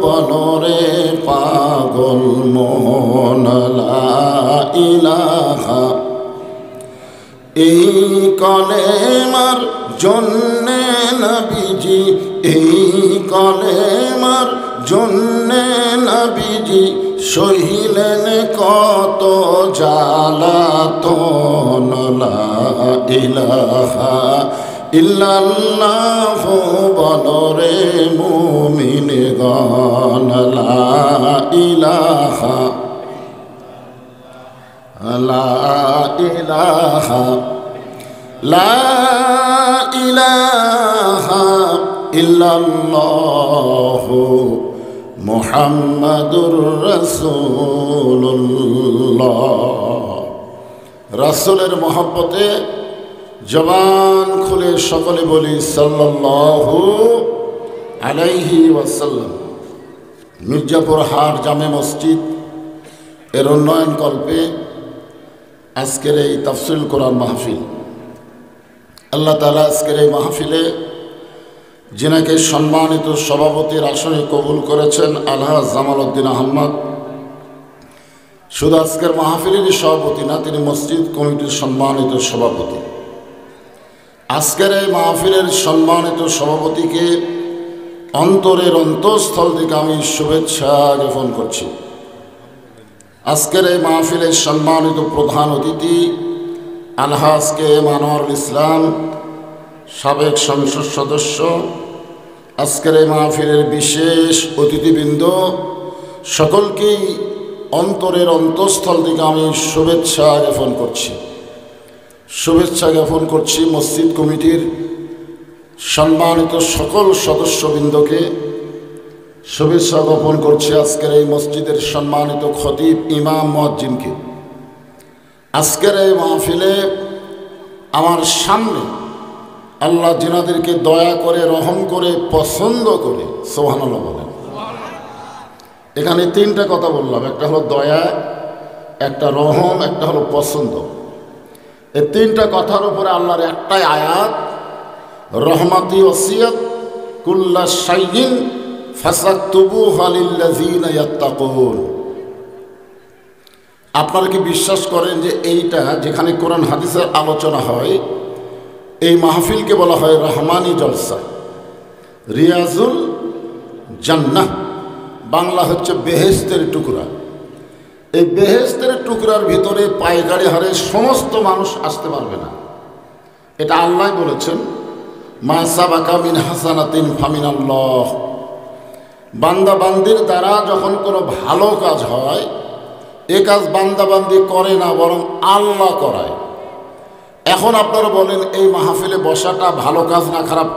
বলরে পাগল মন। লা ইলাহা এই কলেমার জন্যে নবীজি, এই কলেমার জন্যে নবীজি সহিলেন কত জ্বালাতন। লা ইলাহা ইল্লাল্লাহ বলরে মুমিনগণ। লা ইলাহা লা ইলাহা লা ইলাহা ইল্লাল্লাহ মুহাম্মাদুর রাসূলুল্লাহ। রাসূলের মহব্বতে জবান খুলে সকলে বলি সাল্লাল্লাহু আলাইহি ওয়াসাল্লাম। মির্জাপুর হাট জামে মসজিদ এর উন্নয়ন কল্পে আজকের এই তাফসীরুল কোরআন মাহফিল, আল্লাহ তাআলা আজকের এই মাহফিলে যিনাকে সম্মানিত সভাপতির আসনে কবুল করেছেন আলহাজ জামাল উদ্দিন আহমদ, শুধু আজকের মাহফিলেরই সভাপতি না, তিনি মসজিদ কমিটির সম্মানিত সভাপতি। আজকের এই মাহফিলের সম্মানিত সভাপতিকে অন্তরের অন্তঃস্থল থেকে আমি শুভেচ্ছা জ্ঞাপন করছি। আজকের এই মাহফিলের সম্মানিত প্রধান অতিথি আলহাজ কে এম আনোয়ারুল ইসলাম, সাবেক সংসদ সদস্য, আজকের এই মাহফিলের বিশেষ অতিথিবৃন্দ, সকলকেই অন্তরের অন্তঃস্থল থেকে আমি শুভেচ্ছা জ্ঞাপন করছি। শুভেচ্ছা জ্ঞাপন করছি মসজিদ কমিটির সম্মানিত সকল সদস্যবৃন্দকে, শুভেচ্ছা জ্ঞাপন করছি আজকের এই মসজিদের সম্মানিত খতিব ইমাম মুয়াজ্জিনকে। আজকের এই মাহফিলে আমার সামনে আল্লাহ যিনাদেরকে দয়া করে, রহম করে, পছন্দ করে, সুবহানাল্লাহ বলেন। এখানে তিনটা কথা বললাম, একটা হলো দয়া, একটা রহম, একটা হলো পছন্দ। এই তিনটা কথার উপরে আল্লাহর একটাই আয়াত, রহমাতি ওয়াসিয়াত কুল্লা শাইইন ফাসাকতুবুহা লিল্লাযিনা ইয়াত্তাকুন। আপনারা কি বিশ্বাস করেন যে এইটা যেখানে কোরআন হাদিসের আলোচনা হয়, এই মাহফিলকে বলা হয় রহমানি জলসা, রিয়াজুল জান্নাহ, বাংলা হচ্ছে বেহেশতের টুকরা। এই বেহেশতের টুকরার ভিতরে পায়গাড়ি হারে সমস্ত মানুষ আসতে পারবে না, এটা আল্লাহ বলেছেন। মা সাবাকা মিন হাসানাতিন ফামিনাল্লাহ। বান্দা বান্দির দ্বারা যখন কোনো ভালো কাজ হয়, এ কাজ বান্দা বান্দি করে না, বরং আল্লাহ করায়। এখন আপনারা বলেন এই মাহফিলে বসাটা ভালো কাজ না খারাপ?